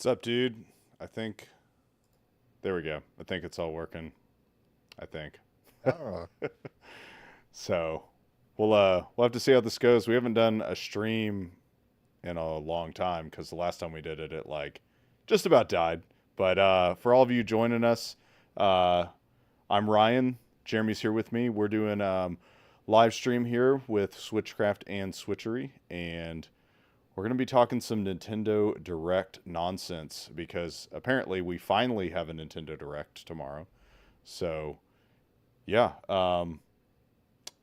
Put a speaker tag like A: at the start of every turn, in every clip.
A: What's up, dude? I think there we go. I think it's all working. I think.
B: Oh,
A: So, we'll have to see how this goes. We haven't done a stream in a long time because the last time we did it, it like just about died. But for all of you joining us, uh, I'm Ryan. Jeremy's here with me. We're doing live stream here with Switchcraft and Switchery, and we're going to be talking some Nintendo Direct nonsense because apparently we finally have a Nintendo Direct tomorrow. So yeah,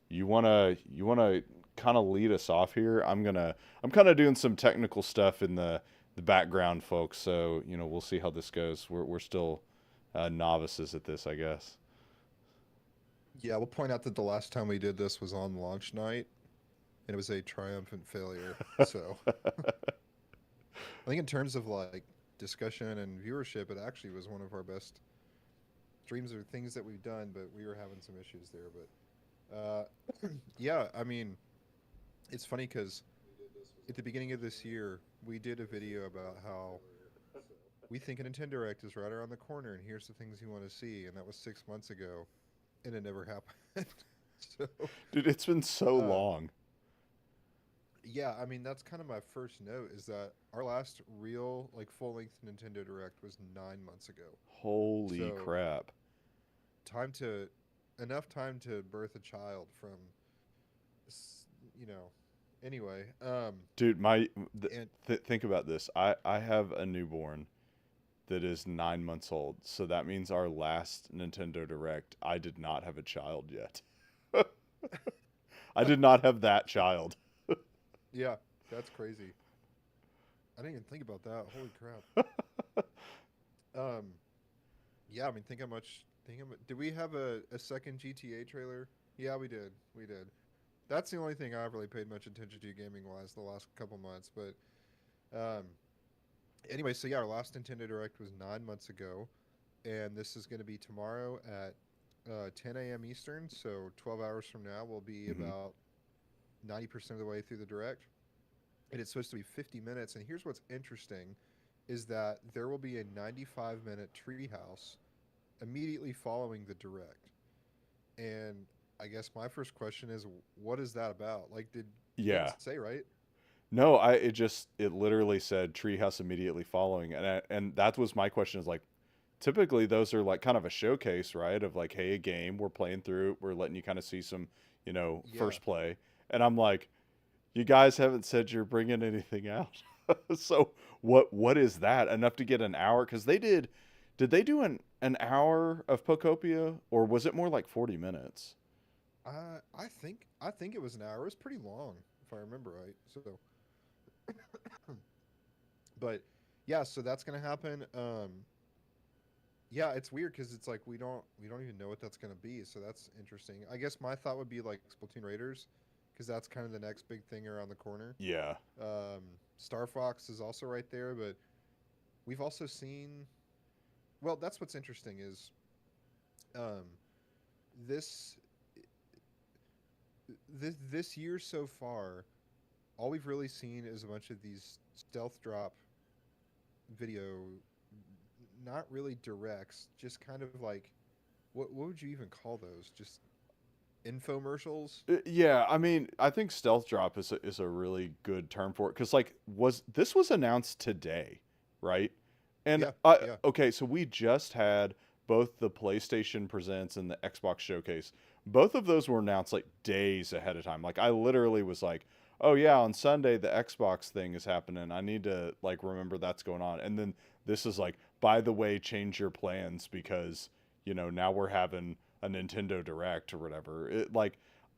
A: you wanna kind of lead us off here. I'm kind of doing some technical stuff in the background, folks. So we'll see how this goes. We're still novices at this, I guess.
B: yeah, we'll point out that the last time we did this was on launch night, and it was a triumphant failure. So I think in terms of like discussion and viewership, it actually was one of our best streams or things that we've done, but we were having some issues there. Yeah, I mean, it's funny because at the beginning of this year, we did a video about how we think a Nintendo Direct is right around the corner, and here's the things you want to see, and that was 6 months ago, and it never happened. so,
A: Dude, it's been so
B: uh,
A: long.
B: Yeah, I mean that's kind of my first note is that our last real like full length Nintendo Direct was 9 months ago.
A: Holy
B: So
A: crap.
B: time to enough time to birth a child from you know. Anyway,
A: Dude,
B: and
A: think about this. I have a newborn that is 9 months old. So that means our last Nintendo Direct, I did not have a child yet. I did not have that child.
B: yeah, that's crazy. I didn't even think about that. Holy crap. Um, yeah, I mean think how much did we have a second GTA trailer? Yeah, we did. We did. That's the only thing I've really paid much attention to gaming wise the last couple months, but um anyway, so yeah, our last Nintendo Direct was 9 months ago, and this is going to be tomorrow at 10 a.m. Eastern. So 12 hours from now, we'll be
A: Hmm.
B: about 90% of the way through the Direct, and it's supposed to be 50 minutes. And here's what's interesting: is that there will be a 95-minute treehouse immediately following the Direct. And I guess my first question is, what is that about? Like, did it
A: Yeah.
B: didn't say right?
A: No, it literally said Treehouse immediately following, and that was my question. Is like, typically those are like kind of a showcase, right? Of like, hey, a game we're playing through, we're letting you kind of see some,
B: Yeah,
A: first play, and I'm like, you guys haven't said you're bringing anything out. So what is that? Enough to get an hour? Because did they do an hour of Pocopia, or was it more like 40 minutes?
B: I think it was an hour. It was pretty long, if I remember right. So, but yeah, so that's gonna happen. Yeah, it's weird because it's like we don't even know what that's gonna be. So that's interesting. I guess my thought would be like Splatoon Raiders, because that's kind of the next big thing around the corner.
A: Yeah,
B: Um, Star Fox is also right there, but we've also seen. Well, that's what's interesting is um, this this year so far. All we've really seen is a bunch of these stealth drop video, not really directs, just kind of like what would you even call those? Just infomercials?
A: Yeah, I mean, I think stealth drop is a really good term for it because like was announced today, right? And
B: Yeah, yeah,
A: okay, so we just had both the PlayStation Presents and the Xbox Showcase. Both of those were announced like days ahead of time. Like I literally was like, "Oh yeah, on Sunday the Xbox thing is happening. I need to like remember that's going on." And then this is like, "By the way, change your plans because, now we're having a Nintendo Direct or whatever."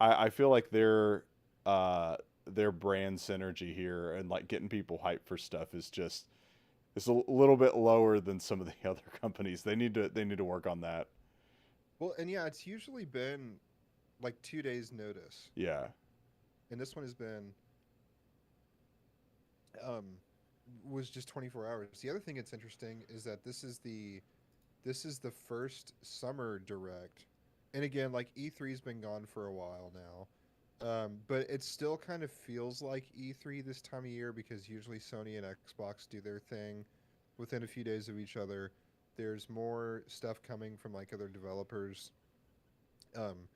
A: I feel like their brand synergy here and like getting people hyped for stuff is just it's a little bit lower than some of the other companies. They need to work on that.
B: well, and yeah, it's usually been like 2 days notice,
A: Yeah.
B: and this one has been um was just 24 hours. The other thing that's interesting is that this is the first summer direct, and again, like E3's been gone for a while now. But it still kind of feels like E3 this time of year because usually Sony and Xbox do their thing within a few days of each other. There's more stuff coming from like other developers. Um,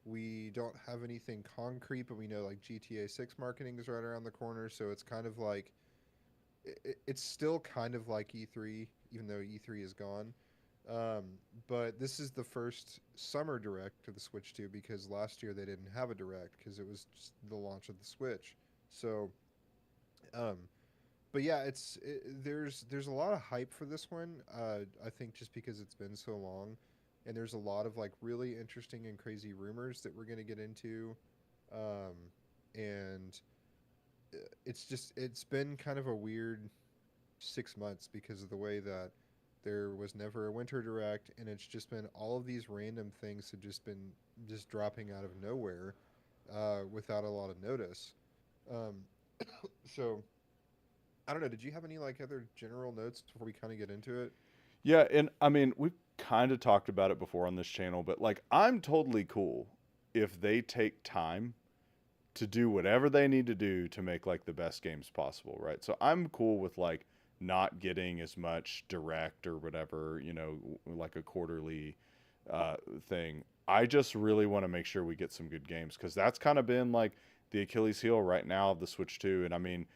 B: we don't have anything concrete, but we know like GTA 6 marketing is right around the corner, so it's kind of like it's still kind of like E3, even though E3 is gone. Um, but this is the first summer direct of the Switch 2 because last year they didn't have a direct because it was just the launch of the Switch. So, um, but yeah, there's a lot of hype for this one. I think just because it's been so long, and there's a lot of like really interesting and crazy rumors that we're gonna get into, um, and it's been kind of a weird 6 months because of the way that there was never a winter direct, and it's just been all of these random things have just been just dropping out of nowhere, without a lot of notice. Um, so I don't know. Did you have any like other general notes before we kind of get into it?
A: Yeah, and I mean, we've kind of talked about it before on this channel, but like I'm totally cool if they take time to do whatever they need to do to make like the best games possible, right? So I'm cool with like not getting as much direct or whatever, like a quarterly uh, thing. I just really want to make sure we get some good games because that's kind of been like the Achilles heel right now of the Switch 2. And I mean,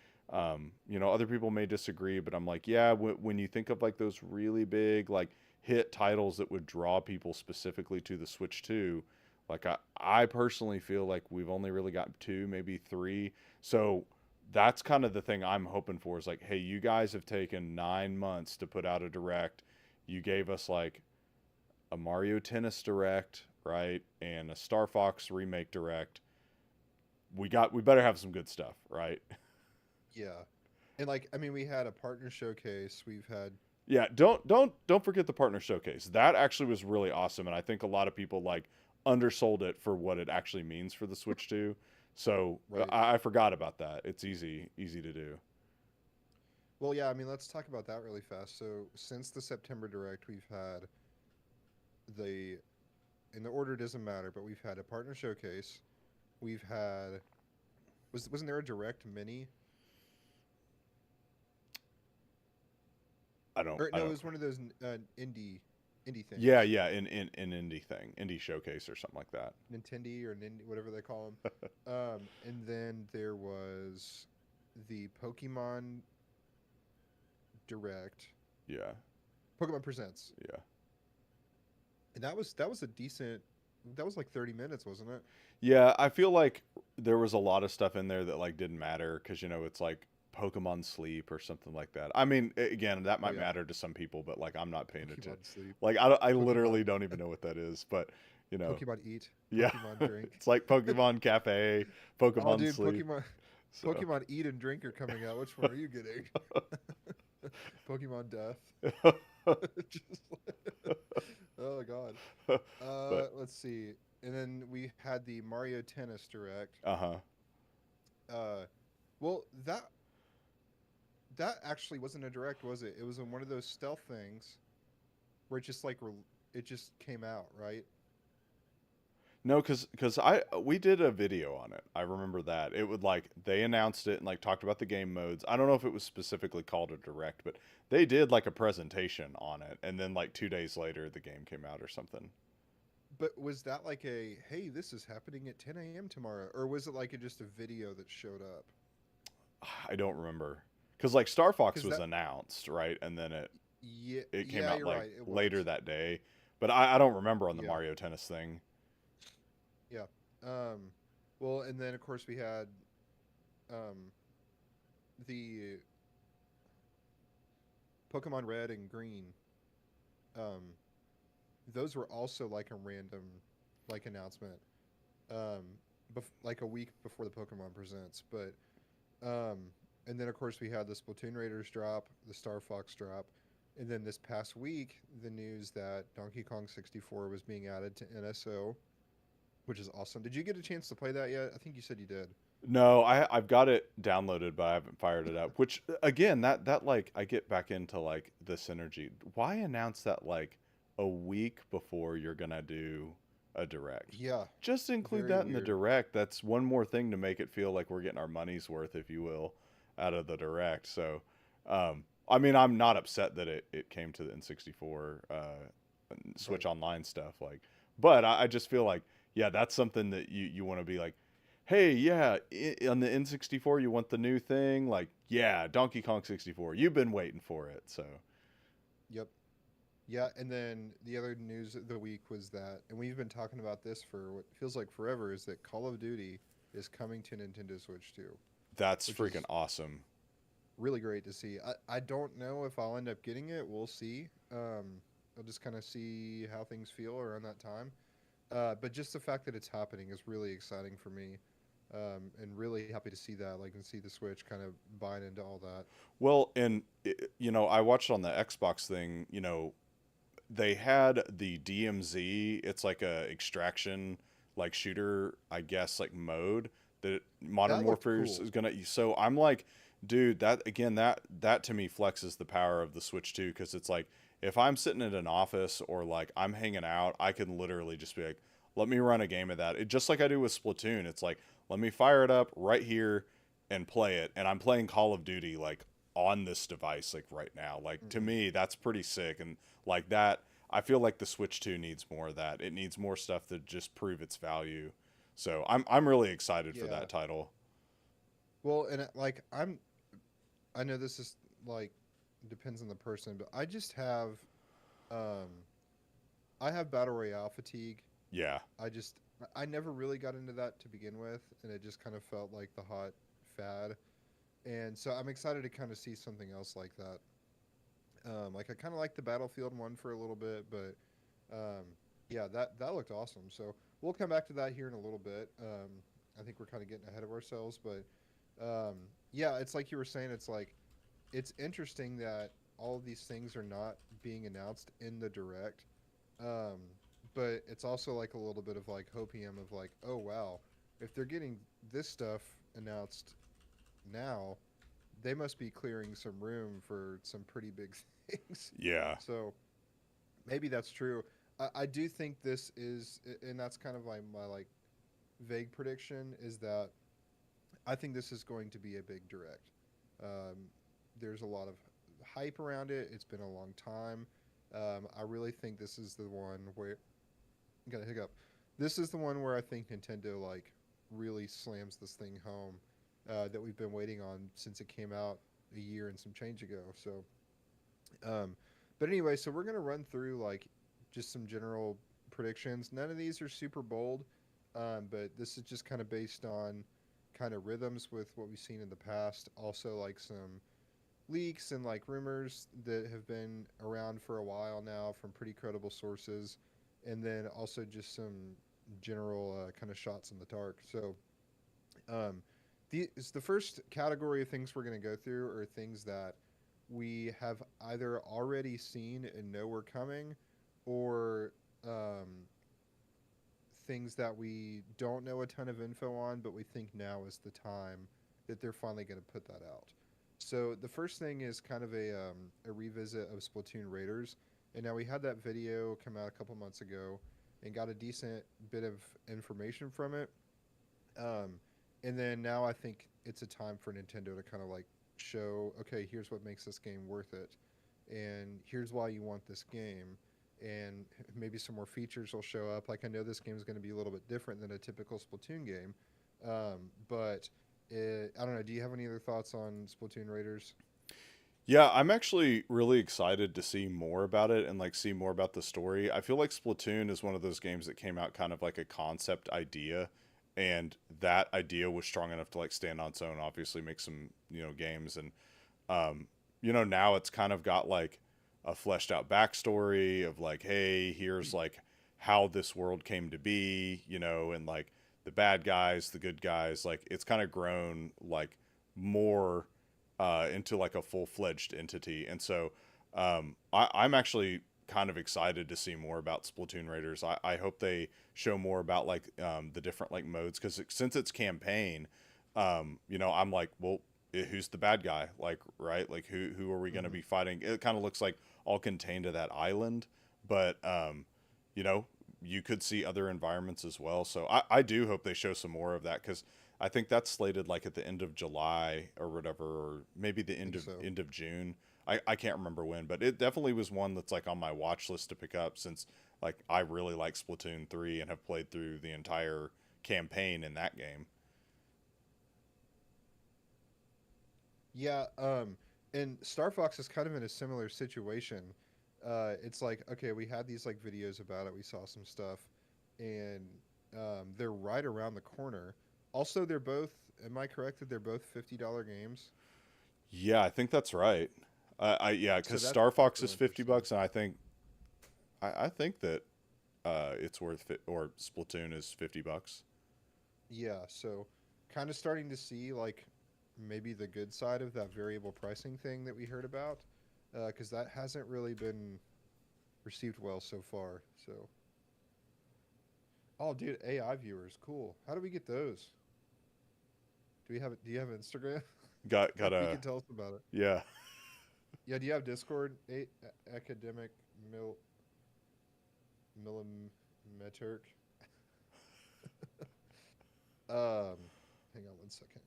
A: other people may disagree, but I'm like, yeah, when you think of like those really big like hit titles that would draw people specifically to the Switch 2, like I personally feel like we've only really got two, maybe three. So that's kind of the thing I'm hoping for is like, hey, you guys have taken 9 months to put out a direct. You gave us like a Mario Tennis direct, right? And a Star Fox remake direct. We better have some good stuff, right?
B: Yeah, and like I mean, we had a partner showcase. We've had
A: Yeah, don't forget the partner showcase. That actually was really awesome, and I think a lot of people like undersold it for what it actually means for the Switch 2. So
B: right.
A: I forgot about that. It's easy to do.
B: Well, yeah. I mean, let's talk about that really fast. So since the September direct, we've had the and the order doesn't matter, but we've had a partner showcase. We've had wasn't there a direct mini? Or
A: I
B: no, it
A: don't.
B: was one of those indie
A: Yeah,
B: things.
A: yeah, in indie thing, indie showcase or something like that.
B: Nintendo or whatever they call them. And then there was the Pokemon Direct,
A: Yeah,
B: Pokemon Presents,
A: yeah.
B: and that was a decent. That was like 30 minutes, wasn't it?
A: Yeah, I feel like there was a lot of stuff in there that like didn't matter because it's like Pokemon Sleep or something like that. I mean, again, that
B: Oh
A: might
B: yeah,
A: matter to some people, but like I'm not paying attention.
B: Pokemon Sleep,
A: Like I literally
B: Pokemon
A: don't even know what that is, but you know,
B: Pokemon Eat,
A: yeah,
B: Pokemon Drink.
A: it's like Pokemon Cafe,
B: Oh,
A: Pokemon
B: dude,
A: Sleep. So,
B: Pokemon Eat and Drink are coming out. Which one are you getting? Pokemon Death. Just oh god.
A: but
B: Let's see. And then we had the Mario Tennis Direct.
A: uh-huh.
B: Uh, well, that actually wasn't a direct, was it? It was in one of those stealth things where it just like it just came out, right?
A: No, cause I we did a video on it. I remember that. It would like they announced it and like talked about the game modes. I don't know if it was specifically called a direct, but they did like a presentation on it, and then like 2 days later the game came out or something.
B: But was that like a hey, this is happening at 10 a.m. tomorrow, or was it like just a video that showed up?
A: I don't remember. Cause like Star Fox
B: Because
A: was
B: that
A: announced, right? And then
B: yeah,
A: it came
B: yeah,
A: out
B: you're
A: like
B: right, it
A: later
B: was.
A: that day. But I don't remember on the
B: Yeah,
A: Mario Tennis thing.
B: yeah. Well, and then of course we had um the Pokemon Red and Green. Um, those were also like a random like announcement. Um, like a week before the Pokemon Presents, but um, and then of course we had the Splatoon Raiders drop, the Star Fox drop, and then this past week the news that Donkey Kong 64 was being added to NSO, which is awesome. Did you get a chance to play that yet? I think you said you did.
A: No, I've got it downloaded, but I haven't fired it up. Which again, that like I get back into like the synergy. Why announce that like a week before you're gonna do a direct?
B: Yeah,
A: Just include
B: very
A: that in the
B: weird.
A: direct. That's one more thing to make it feel like we're getting our money's worth, if you will, out of the direct. So, I mean, I'm not upset that it came to the N64
B: Right.
A: Switch Online stuff. Like, but I just feel like, yeah, that's something that you want to be like, hey, yeah, on the N64, you want the new thing? Like, yeah, Donkey Kong 64, you've been waiting for it. So
B: Yep. Yeah, and then the other news of the week was that, and we've been talking about this for what feels like forever, is that Call of Duty is coming to Nintendo Switch too,
A: that's
B: which
A: freaking
B: is
A: awesome.
B: really great to see. I don't know if I'll end up getting it. We'll see. I'll just kind of see how things feel around that time. But just the fact that it's happening is really exciting for me, and really happy to see that. Like, and see the Switch kind of buying into all that.
A: Well, and I watched on the Xbox thing. They had the DMZ. It's like a extraction, like shooter, I guess, like mode that Modern
B: That looked
A: Warfare is
B: cool.
A: gonna. So I'm like, dude, that again, that to me flexes the power of the Switch too, because it's like if I'm sitting at an office or like I'm hanging out, I can literally just be like, let me run a game of that. It just like I do with Splatoon. It's like let me fire it up right here and play it, and I'm playing Call of Duty like on this device like right now. Like to
B: Hmm.
A: me, that's pretty sick, and like that I feel like the Switch 2 needs more of that. It needs more stuff to just prove its value. So I'm really excited for
B: Yeah.
A: that title.
B: Well, and like I know this is like depends on the person, but um I have battle royale fatigue.
A: Yeah.
B: I never really got into that to begin with, and it just kind of felt like the hot fad. And so I'm excited to kind of see something else like that. Like I kind of like the Battlefield one for a little bit, but um, yeah, that looked awesome. So we'll come back to that here in a little bit. I think we're kind of getting ahead of ourselves, but yeah, it's like you were saying. It's like it's interesting that all of these things are not being announced in the direct. Um, but it's also like a little bit of like hopium of like, oh wow, if they're getting this stuff announced now, they must be clearing some room for some pretty big things.
A: Yeah.
B: So maybe that's true. I do think this is, and that's kind of like my like vague prediction is that I think this is going to be a big direct. Um, there's a lot of hype around it. It's been a long time. I really think this is the one where got a hiccup. This is the one where I think Nintendo like really slams this thing home that we've been waiting on since it came out a year and some change ago. So, um, but anyway, so we're gonna run through like just some general predictions. None of these are super bold, but this is just kind of based on kind of rhythms with what we've seen in the past. Also, like some leaks and like rumors that have been around for a while now from pretty credible sources, and then also just some general kind of shots in the dark. So, um, the first category of things we're going to go through are things that we have either already seen and know we're coming, or things that we don't know a ton of info on, but we think now is the time that they're finally going to put that out. So the first thing is kind of a revisit of Splatoon Raiders, and now we had that video come out a couple months ago, and got a decent bit of information from it. Um, and then now I think it's a time for Nintendo to kind of like show, okay, here's what makes this game worth it, and here's why you want this game, and maybe some more features will show up. Like I know this game is going to be a little bit different than a typical Splatoon game, but I don't know. Do you have any other thoughts on Splatoon Raiders?
A: Yeah, I'm actually really excited to see more about it and like see more about the story. I feel like Splatoon is one of those games that came out kind of like a concept idea, and that idea was strong enough to like stand on its own, obviously make some, games, and um now it's kind of got like a fleshed out backstory of like, hey, here's like how this world came to be, and like the bad guys, the good guys, like it's kind of grown like more into like a full fledged entity. And so I'm actually kind of excited to see more about Splatoon Raiders. I hope they show more about like the different like modes, because since it's campaign, I'm like, well, who's the bad guy? Like, right? Like, who are we going to
B: Mm-hmm.
A: be fighting? It kind of looks like all contained to that island, but you know, you could see other environments as well. So I do hope they show some more of that, because I think that's slated like at the end of July or whatever, or maybe the
B: I
A: end
B: think
A: of
B: so.
A: end of June. I can't remember when, but it definitely was one that's like on my watch list to pick up since like I really like Splatoon 3 and have played through the entire campaign in that game.
B: Yeah, and Star Fox is kind of in a similar situation. It's like, okay, we had these like videos about it. We saw some stuff, and they're right around the corner. Also, they're both. Am I correct that they're both $50 games?
A: Yeah, I think that's right. Yeah,
B: So
A: because
B: that's
A: Star Fox
B: also
A: is 50
B: interesting.
A: bucks, and I think that it's worth it, or Splatoon is 50 bucks.
B: Yeah, so kind of starting to see like maybe the good side of that variable pricing thing that we heard about, because that hasn't really been received well so far. So, oh, dude, AI viewers, cool. How do we get those? Do we have it? Do you have Instagram?
A: Got
B: You
A: a
B: can tell us about it.
A: yeah.
B: Yeah, do you have Discord? Academic mil millimetric. Hang on one second.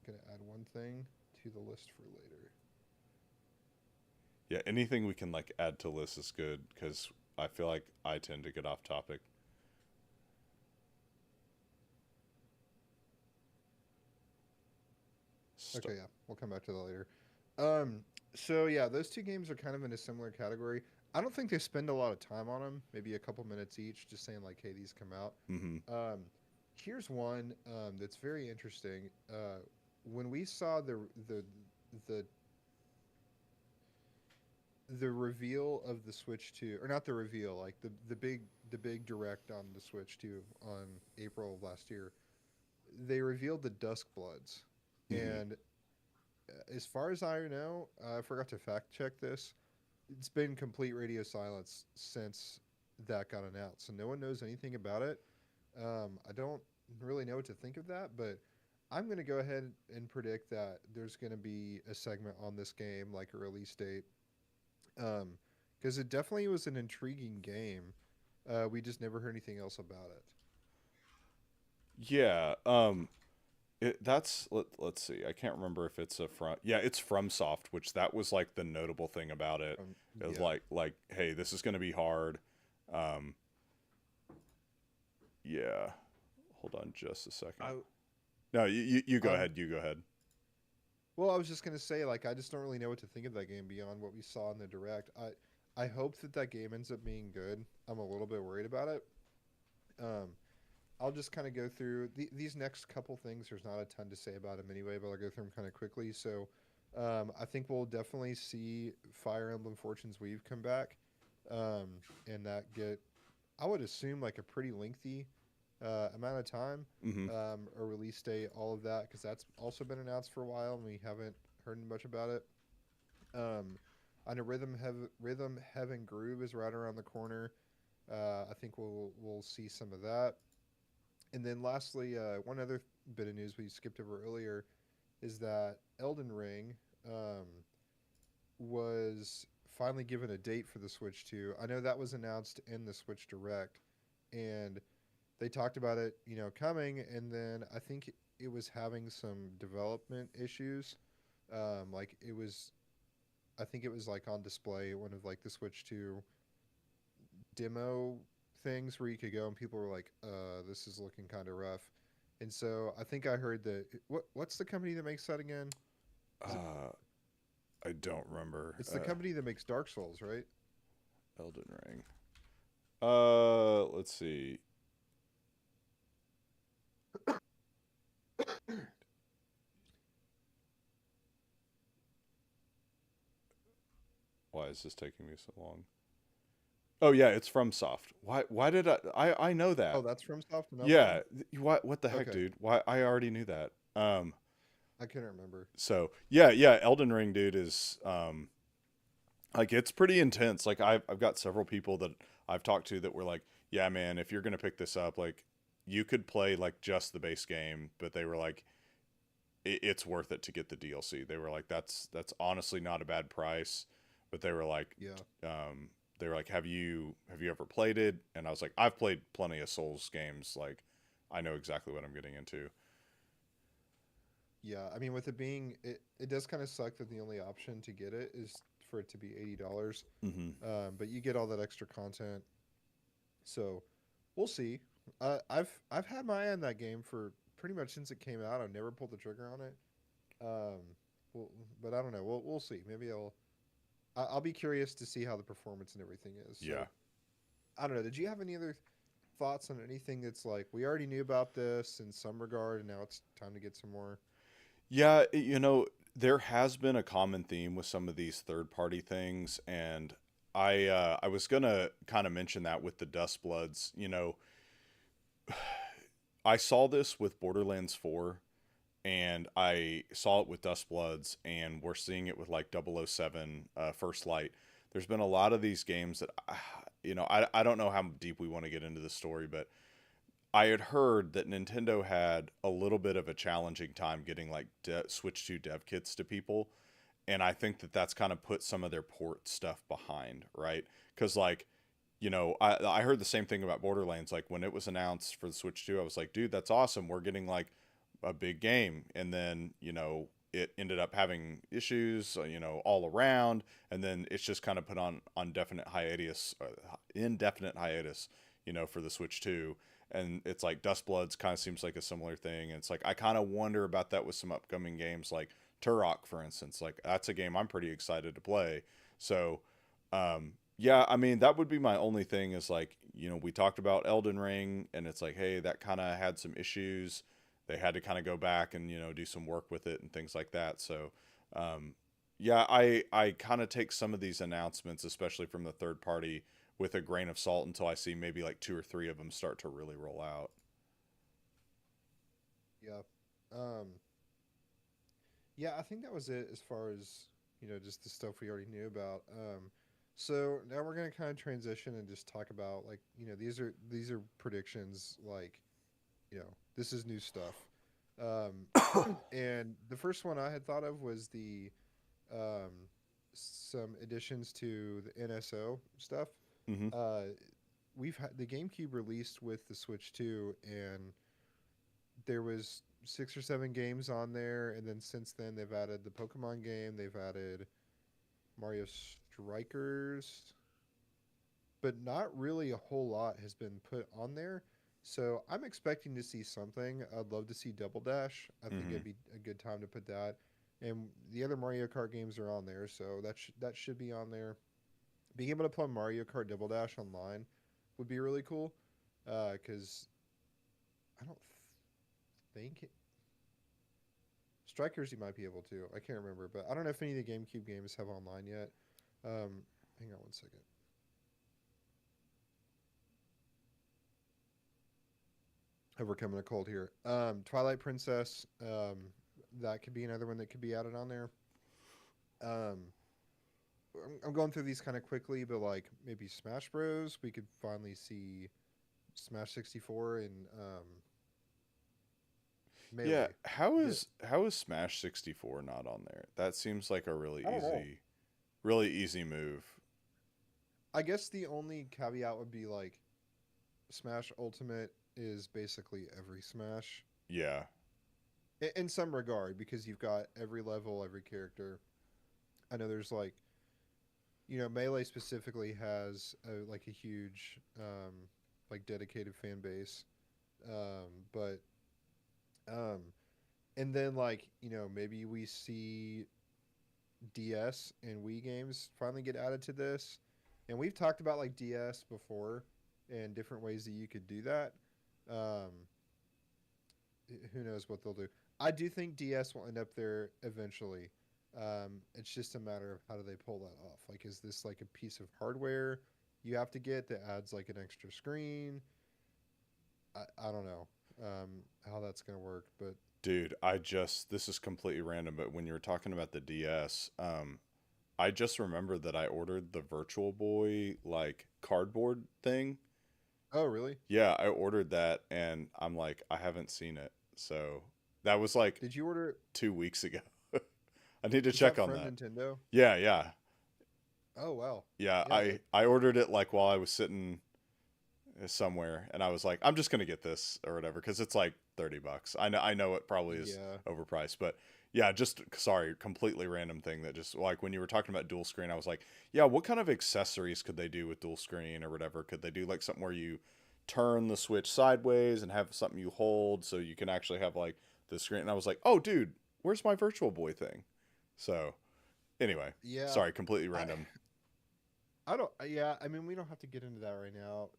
B: Gonna add one thing to the list for later.
A: Yeah, anything we can like add to lists is good because I feel like I tend to get off topic.
B: Okay, yeah, we'll come back to that later. Um, so yeah, those two games are kind of in a similar category. I don't think they spend a lot of time on them. Maybe a couple minutes each, just saying like, "Hey, these come out."
A: Mm-hmm.
B: Um, here's one that's very interesting. When we saw the the reveal of the Switch 2, or not the reveal, like the big direct on the Switch 2 on April of last year, they revealed the Dusk Bloods,
A: Mm-hmm.
B: and as far as I know, I forgot to fact check this. It's been complete radio silence since that got announced, so no one knows anything about it. I don't really know what to think of that, but I'm going to go ahead and predict that there's going to be a segment on this game, like a release date, because it definitely was an intriguing game. We just never heard anything else about it.
A: Yeah. Let's see. I can't remember if it's a from. Yeah, it's FromSoft, which that was like the notable thing about it. It was
B: Yeah.
A: hey, this is gonna be hard. Um, yeah. Hold on just a second.
B: I
A: No, you go
B: um
A: ahead. You go ahead.
B: Well, I was just gonna say, like, I just don't really know what to think of that game beyond what we saw in the direct. I hope that that game ends up being good. I'm a little bit worried about it. Um, I'll just kind of go through these next couple things. There's not a ton to say about them anyway, but I'll go through them kind of quickly. So, I think we'll definitely see Fire Emblem Fortunes Weave come back, um, and that get, I would assume, like a pretty lengthy amount of time,
A: Mm-hmm.
B: a release date, all of that, because that's also been announced for a while and we haven't heard much about it. Um, I know Rhythm Heaven Groove is right around the corner. I think we'll see some of that. And then lastly, one other bit of news we skipped over earlier is that Elden Ring um, was finally given a date for the Switch 2. I know that was announced in the Switch Direct, and they talked about it, coming, and then I think it was having some development issues. Like it was, I think it was like on display at one of like the Switch 2 demo things where you could go and people were like, this is looking kind of rough. And so I think I heard that what's the company that makes that again? Is it
A: Uh, I don't remember.
B: it's the company that makes Dark Souls, right?
A: Elden Ring. Let's see. Why is this taking me so long? Oh yeah, it's FromSoft. Why did I know
B: Oh,
A: that?
B: that's from Soft and
A: Yeah.
B: Upland.
A: What the heck,
B: Okay,
A: dude? Why I already knew that.
B: I couldn't remember.
A: So yeah, Elden Ring, dude, is like it's pretty intense. Like I've got several people that I've talked to that were like, yeah, man, if you're gonna pick this up, like you could play like just the base game, but they were like, it's worth it to get the DLC. They were like, that's honestly not a bad price, but they were like,
B: Yeah.
A: um, they were like, have you ever played it? And I was like, I've played plenty of Souls games. Like, I know exactly what I'm getting into.
B: Yeah, I mean, with it being, it does kind of suck that the only option to get it is for it to be $80.
A: Hmm.
B: But you get all that extra content, so we'll see. I've had my eye on that game for pretty much since it came out. I've never pulled the trigger on it. Um, well, but I don't know. We'll see. Maybe I'll be curious to see how the performance and everything is.
A: Yeah.
B: So I don't know. Did you have any other thoughts on anything that's like we already knew about this in some regard, and now it's time to get some more?
A: Yeah, there has been a common theme with some of these third party things, and I was gonna kind of mention that with the Dust Bloods. I saw this with Borderlands 4, and I saw it with Dust Bloods, and we're seeing it with like 007 First Light. There's been a lot of these games that I don't know how deep we want to get into the story, but I had heard that Nintendo had a little bit of a challenging time getting like Switch 2 dev kits to people, and I think that that's kind of put some of their port stuff behind, right? Because like, I heard the same thing about Borderlands. Like when it was announced for the Switch 2, I was like, dude, that's awesome. We're getting like a big game, and then it ended up having issues, all around, and then it's just kind of put on definite hiatus, indefinite hiatus, for the Switch 2. And it's like Dust Bloods kind of seems like a similar thing. And it's like I kind of wonder about that with some upcoming games like Turok, for instance. Like that's a game I'm pretty excited to play. So, yeah, I mean that would be my only thing is like we talked about Elden Ring, and it's like hey that kind of had some issues. They had to kind of go back and do some work with it and things like that. So, yeah, I kind of take some of these announcements, especially from the third party, with a grain of salt until I see maybe like two or three of them start to really roll out.
B: Yeah. Um, yeah, I think that was it as far as, just the stuff we already knew about. So now we're gonna kind of transition and just talk about like, these are predictions, like, this is new stuff. And the first one I had thought of was the um some additions to the NSO stuff.
A: Hmm.
B: Uh we've had the GameCube released with the Switch 2, and there was 6 or 7 games on there, and then since then they've added the Pokemon game, they've added Mario Strikers, but not really a whole lot has been put on there. So I'm expecting to see something. I'd love to see Double Dash. I think
A: Hmm.
B: it'd be a good time to put that. And the other Mario Kart games are on there, so that should be on there. Being able to play Mario Kart Double Dash online would be really cool. Because I don't think Strikers you might be able to. I can't remember, but I don't know if any of the GameCube games have online yet. Hang on one second. Overcoming a cold here. Twilight Princess. That could be another one that could be added on there. Um, I'm going through these kind of quickly, but like maybe Smash Bros. We could finally see Smash 64 and
A: Yeah,
B: Melee.
A: how
B: Get
A: is how is Smash 64 not on there? That seems like a
B: I don't know.
A: really easy move.
B: I guess the only caveat would be like Smash Ultimate is basically every Smash
A: Yeah.
B: in some regard because you've got every level, every character. I know there's like Melee specifically has like a huge like dedicated fan base, but um, and then like maybe we see DS and Wii games finally get added to this, and we've talked about like DS before and different ways that you could do that. Um, who knows what they'll do? I do think DS will end up there eventually. It's just a matter of how do they pull that off. Like, is this like a piece of hardware you have to get that adds like an extra screen? I don't know how that's gonna work, but
A: Dude, this is completely random, but when you were talking about the DS, I just remembered that I ordered the Virtual Boy like cardboard thing.
B: oh really?
A: Yeah, I ordered that and I'm like I haven't seen it. So that was like
B: Did you order?
A: 2 weeks ago. I need to
B: Is that
A: check on
B: from
A: that.
B: Nintendo?
A: Yeah, yeah.
B: Oh wow,
A: Yeah,
B: yeah.
A: I ordered it like while I was sitting somewhere, and I was like, I'm just gonna get this or whatever because it's like $30. I know it probably is
B: Yeah.
A: overpriced, but yeah, just sorry, completely random thing that just like when you were talking about dual screen, I was like, yeah, what kind of accessories could they do with dual screen or whatever? Could they do like something where you turn the Switch sideways and have something you hold so you can actually have like the screen? And I was like, oh, dude, where's my Virtual Boy thing? So anyway,
B: Yeah.
A: sorry, completely
B: I
A: random.
B: I don't. Yeah. I mean, we don't have to get into that right now.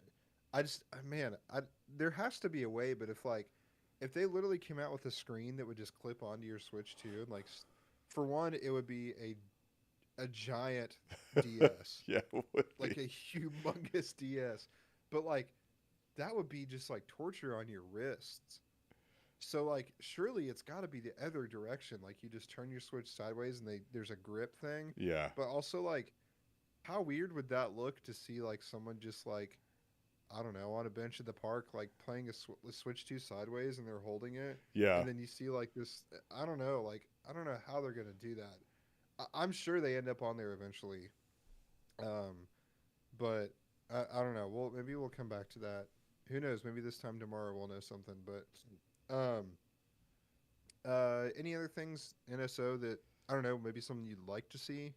B: I just, man, there has to be a way. But if they literally came out with a screen that would just clip onto your Switch too, and for one, it would be a giant DS,
A: Yeah, it would
B: like
A: be.
B: a humongous DS. But that would be just like torture on your wrists. So surely it's got to be the other direction. Like you just turn your Switch sideways and there's a grip thing.
A: Yeah.
B: But also how weird would that look to see someone just I don't know, on a bench at the park, playing a Switch 2 sideways and they're holding it.
A: Yeah.
B: And then you see this, I don't know, I don't know how they're going to do that. I'm sure they end up on there eventually. Um, but I don't know. Well, maybe we'll come back to that. Who knows? Maybe this time tomorrow we'll know something. But any other things NSO that, I don't know, maybe something you'd like to see?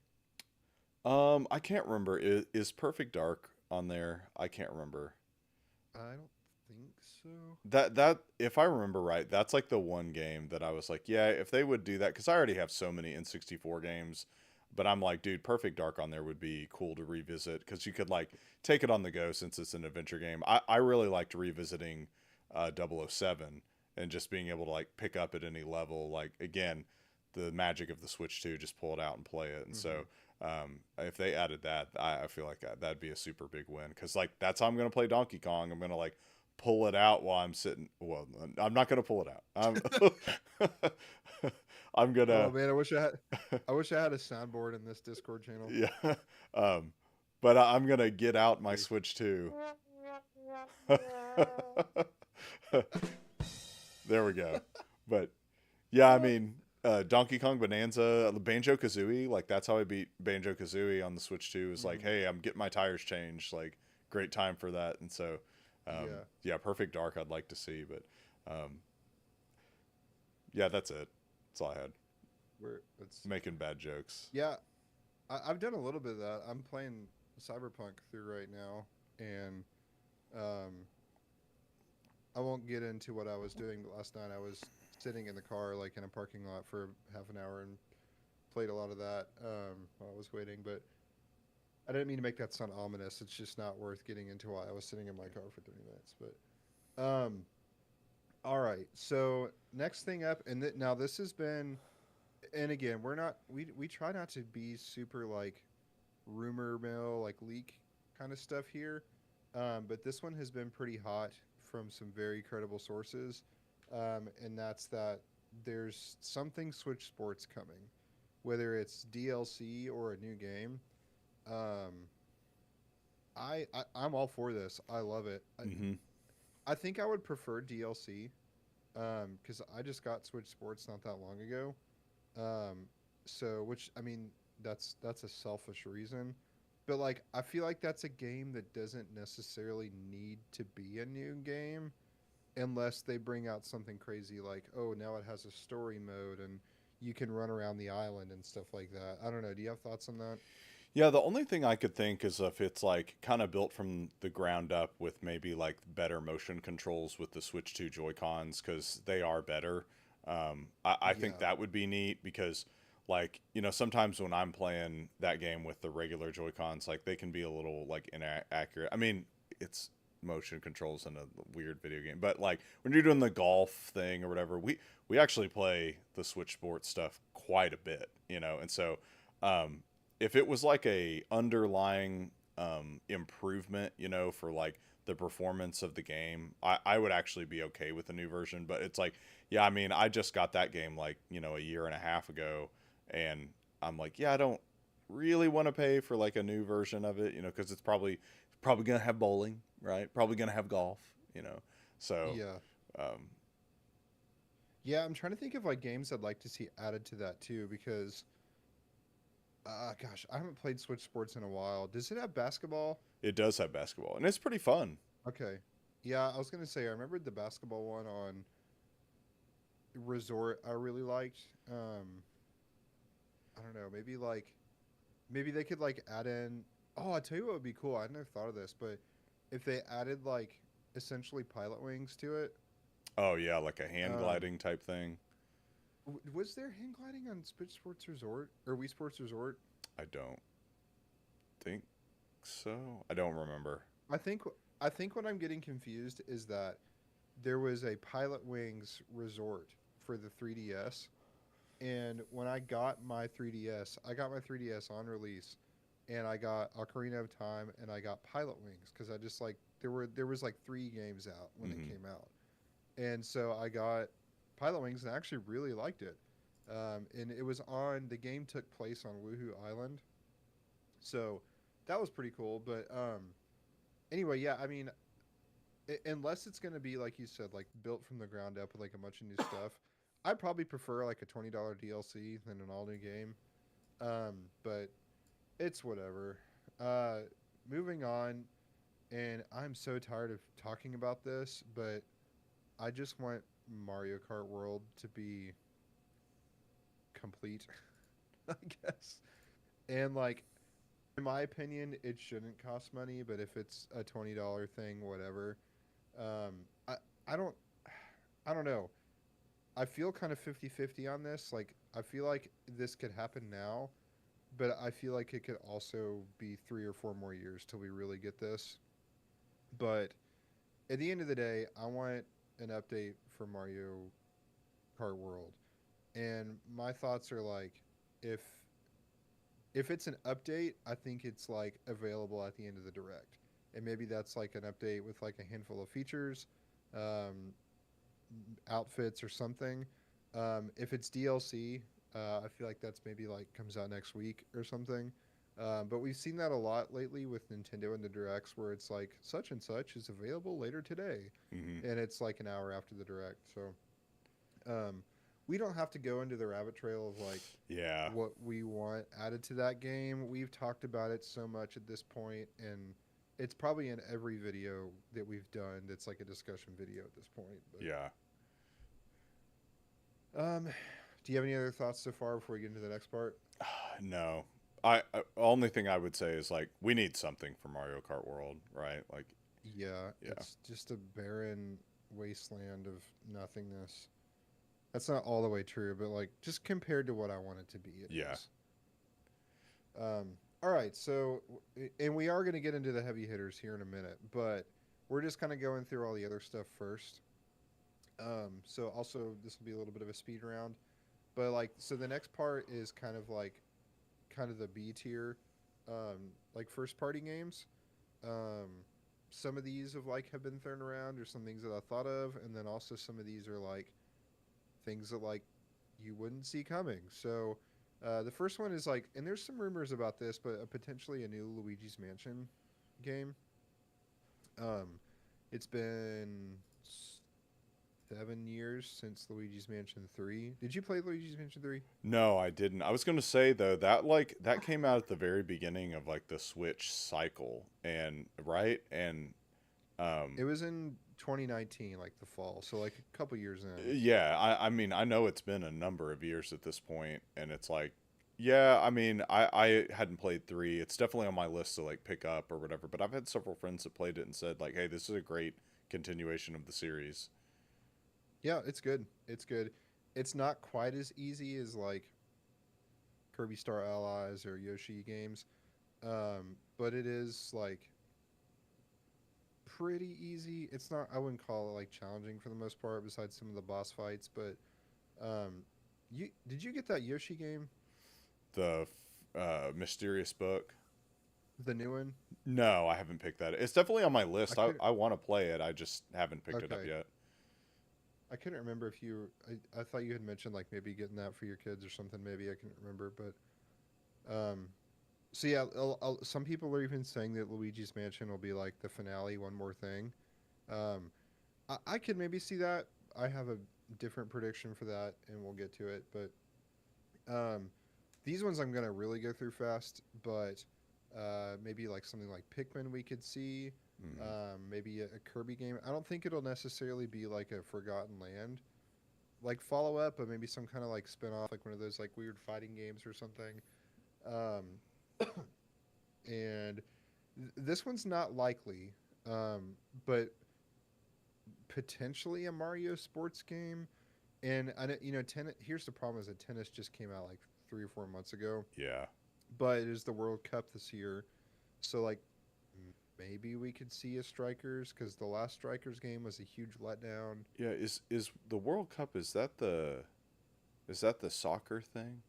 A: I can't remember. Is Perfect Dark on there? I can't remember.
B: I don't think so.
A: That if I remember right, that's like the one game that I was like, yeah, if they would do that, because I already have so many N64 games, but I'm like, dude, Perfect Dark on there would be cool to revisit because you could like take it on the go since it's an adventure game. I really liked revisiting 007 and just being able to like pick up at any level. Like again, the magic of the Switch 2, just pull it out and play it. And so
B: Hmm.
A: if they added that, I feel like that'd be a super big win because like that's how I'm gonna play Donkey Kong. I'm gonna like pull it out while I'm sitting. Well, I'm not gonna pull it out. I'm
B: Oh
A: gonna
B: man, I wish I had a soundboard in this Discord channel.
A: yeah. Um, but I'm gonna get out my Switch 2. There we go. But yeah, I mean, Donkey Kong Bonanza, Banjo Kazooie, like that's how I beat Banjo Kazooie on the Switch 2. Is like,
B: Hmm.
A: hey, I'm getting my tires changed. Like, great time for that. And so,
B: Yeah,
A: yeah, Perfect Dark, I'd like to see, but um, yeah, that's it. That's all I had.
B: where it's
A: Making bad jokes.
B: yeah. I've done a little bit of that. I'm playing Cyberpunk through right now, and um, I won't get into what I was doing. But last night I was sitting in the car, in a parking lot for half an hour, and played a lot of that while I was waiting. But I didn't mean to make that sound ominous. It's just not worth getting into while I was sitting in my car for 30 minutes. But all right. So next thing up, and now this has been, and again, we try not to be super rumor mill leak kind of stuff here, but this one has been pretty hot from some very credible sources, and that's that there's something Switch Sports coming, whether it's DLC or a new game. Um, I'm all for this. I love it.
A: Mm-hmm.
B: I think I would prefer DLC, because I just got Switch Sports not that long ago. Um, so which I mean that's a selfish reason, but I feel like that's a game that doesn't necessarily need to be a new game unless they bring out something crazy like, oh, now it has a story mode and you can run around the island and stuff like that. I don't know. Do you have thoughts on that?
A: Yeah, the only thing I could think is if it's like kind of built from the ground up with maybe like better motion controls with the Switch 2 Joy-Cons because they are better. I think
B: Yeah.
A: that would be neat because, like, sometimes when I'm playing that game with the regular Joy-Cons, like they can be a little like inaccurate. I mean, it's motion controls in a weird video game, but like when you're doing the golf thing or whatever, we actually play the Switch Sports stuff quite a bit, and so. Um, if it was like a underlying improvement, for like the performance of the game, I would actually be okay with the new version. But it's like, yeah, I mean, I just got that game like, a year and a half ago, and I'm like, yeah, I don't really want to pay for like a new version of it, because it's probably gonna have bowling, right? Probably gonna have golf. So,
B: Yeah.
A: um,
B: Yeah, I'm trying to think of games I'd like to see added to that too because gosh, I haven't played Switch Sports in a while. Does it have basketball?
A: it does have basketball, and it's pretty fun.
B: Okay. Yeah, I was gonna say I remembered the basketball one on Resort. I really liked. I don't know. Maybe they could like add in. Oh, I tell you what would be cool. I never thought of this, but if they added like essentially pilot wings to it.
A: Oh yeah, like a hand
B: Um,
A: gliding type thing.
B: was there hang gliding on Spitz Sports Resort or Wii Sports Resort?
A: I don't think so. I don't remember.
B: I think I think what I'm getting confused is that there was a Pilot Wings Resort for the 3DS, and when I got my 3DS on release, and I got Ocarina of Time, and I got Pilot Wings because I just like there was like 3 games out when it
A: Hmm.
B: came out, and so I got Pilot Wings and I actually really liked it. And it was on the game took place on Woohoo Island, so that was pretty cool. But anyway, yeah, I mean, unless it's gonna be like you said, like built from the ground up with like a bunch of new stuff, I probably prefer like a $20 DLC than an all new game. But it's whatever. Uh, moving on, and I'm so tired of talking about this, but I just want Mario Kart World to be complete, I guess. And like, in my opinion, it shouldn't cost money, but if it's a $20 thing, whatever. Um, I I don't I don't know. I feel kind of 50-50 on this. Like I feel like this could happen now, but I feel like it could also be 3 or 4 more years till we really get this. But at the end of the day, I want an update for Mario Kart World. And my thoughts are like if if it's an update, I think it's like available at the end of the direct. And maybe that's like an update with like a handful of features, um, outfits or something. If it's DLC, I feel like that's maybe like comes out next week or something. But we've seen that a lot lately with Nintendo and the directs, where it's like such and such is available later today,
A: Hmm.
B: and it's like an hour after the direct. So we don't have to go into the rabbit trail of like
A: Yeah.
B: what we want added to that game. We've talked about it so much at this point, and it's probably in every video that we've done that's like a discussion video at this point.
A: Yeah.
B: But do you have any other thoughts so far before we get into the next part?
A: No. I only thing I would say is like we need something for Mario Kart World, right? Like
B: Yeah,
A: yeah.
B: it's just a barren wasteland of nothingness. That's not all the way true, but like just compared to what I want it to be, it
A: Yeah.
B: is. All right, so and we are going to get into the heavy hitters here in a minute, but we're just kind of going through all the other stuff first. So also this will be a little bit of a speed round, but like so the next part is kind of the B tier, like first party games. Um, some of these have been thrown around, or some things that I thought of, and then also some of these are like things that like you wouldn't see coming. So the first one is like, and there's some rumors about this, but potentially a new Luigi's Mansion game. Um, it's been 7 years since Luigi's Mansion 3. Did you play Luigi's Mansion 3?
A: No, I didn't. I was going to say though that like that came out at the very beginning of like the Switch cycle and right? And
B: It was in 2019, like the fall, so like a couple years in.
A: yeah, I mean, I know it's been a number of years at this point and it's like yeah, I mean, I hadn't played 3. It's definitely on my list to like pick up or whatever, but I've had several friends that played it and said like, "Hey, this is a great continuation of the series."
B: Yeah, it's good. It's good. It's not quite as easy as like Kirby Star Allies or Yoshi games, but it is like pretty easy. It's not. I wouldn't call it like challenging for the most part, besides some of the boss fights. But you did you get that Yoshi game,
A: The mysterious book.
B: the new one?
A: No, I haven't picked that. It's definitely on my
B: I
A: list. I,
B: could.
A: I want to play it. I just haven't picked it up
B: Okay,
A: yet.
B: I couldn't remember if you. I thought you had mentioned like maybe getting that for your kids or something. Maybe I couldn't remember, but so yeah, some people are even saying that Luigi's Mansion will be like the finale. One more thing. Um, I could maybe see that. I have a different prediction for that, and we'll get to it. But um, these ones I'm gonna really go through fast. But maybe like something like Pikmin we could see.
A: Mhm.
B: Maybe a Kirby game. I don't think it'll necessarily be like a Forgotten Land like follow up, but maybe some kind of like spin off, like one of those like weird fighting games or something. Um, and this one's not likely, um, but potentially a Mario sports game. And I know, tennis. Here's the problem: is that tennis just came out like 3 or 4 months ago,
A: Yeah.
B: but it is the World Cup this year, so like maybe we could see a Strikers because the last Strikers game was a huge letdown.
A: Yeah, is the World Cup, is that the soccer thing?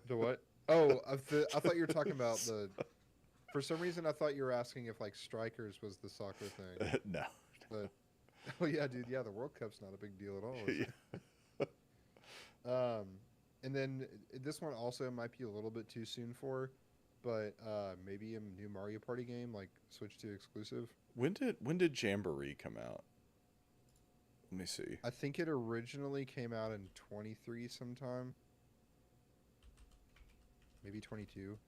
B: The what? Oh, I thought you were talking about the. For some reason, I thought you were asking if like Strikers was the soccer thing,
A: No.
B: but oh yeah, dude, yeah, the World Cup's not a big deal at all, is
A: Yeah.
B: it? Um, and then this one also might be a little bit too soon for, but maybe a new Mario Party game like Switch 2 exclusive.
A: When did Jamboree come out? Let me see.
B: I think it originally came out in 23 sometime, maybe 22.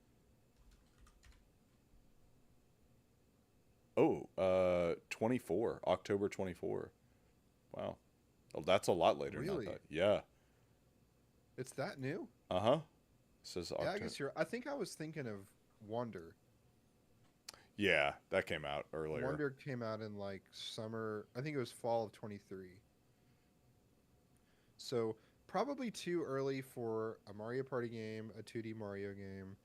A: Oh, 24, October 24. Wow. Oh, that's a lot later than I
B: Really?
A: thought. Yeah.
B: It's that new?
A: Uh-huh. It says
B: Yeah, I
A: October.
B: guess you're. I think I was thinking of Wonder.
A: Yeah, that came out earlier.
B: Wonder came out in like summer. I think it was fall of 23. So probably too early for a Mario Party game, a 2D Mario game,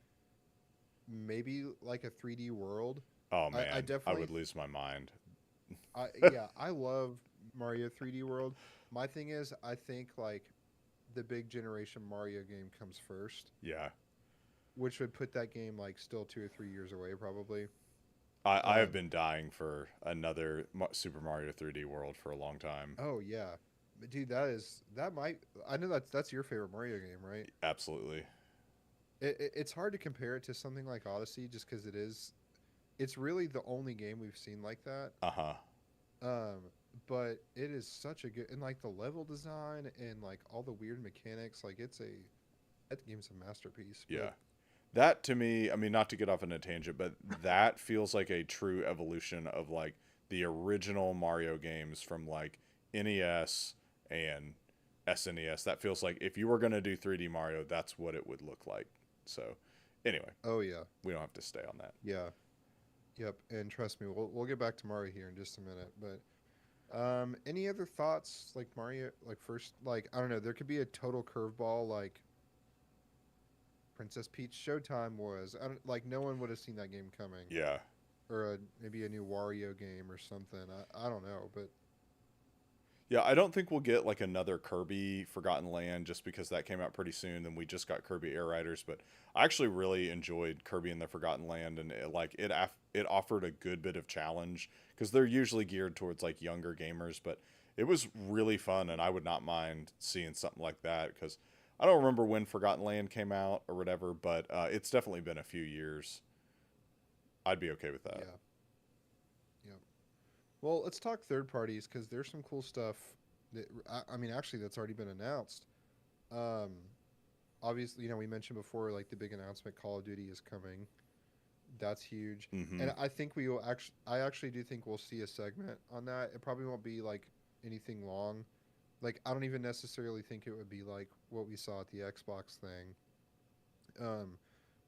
B: maybe like a 3D World.
A: Oh
B: I
A: man, I
B: definitely,
A: would lose my mind.
B: yeah, I love Mario 3D World. My thing is, I think like the big generation Mario game comes first,
A: Yeah.
B: which would put that game like still 2 or 3 years away probably.
A: I have
B: Um,
A: been dying for another Super Mario 3D World for a long time.
B: oh yeah, but dude, that might. I know that's your favorite Mario game, right?
A: Absolutely.
B: It's hard to compare it to something like Odyssey just because it's really the only game we've seen like that.
A: Uh-huh.
B: Um, but it is such a good and like the level design and like all the weird mechanics, like that game's a masterpiece.
A: Yeah.
B: But
A: That to me, I mean, not to get off on a tangent, but that feels like a true evolution of like the original Mario games from like NES and SNES. That feels like if you were going to do 3D Mario, that's what it would look like. So, anyway,
B: oh yeah,
A: we don't have to stay on that.
B: yeah, yep. And trust me, we'll get back to Mario here in just a minute. But any other thoughts like Mario? Like first, like I don't know, there could be a total curveball like Princess Peach Showtime was. I don't like no one would have seen that game coming,
A: Yeah.
B: or maybe a new Wario game or something. I don't know, but
A: Yeah, I don't think we'll get like another Kirby Forgotten Land just because that came out pretty soon. Then we just got Kirby Air Riders, but I actually really enjoyed Kirby and the Forgotten Land, and it offered a good bit of challenge because they're usually geared towards like younger gamers. But it was really fun, and I would not mind seeing something like that because I don't remember when Forgotten Land came out or whatever, but it's definitely been a few years. I'd be okay with that.
B: yeah, yeah. Well, let's talk third parties because there's some cool stuff that I mean, actually, that's already been announced. Um, obviously, we mentioned before like the big announcement, Call of Duty is coming. That's huge,
A: Mm-hmm.
B: and I think we will actually. I actually do think we'll see a segment on that. It probably won't be like anything long. Like I don't even necessarily think it would be like what we saw at the Xbox thing. Um,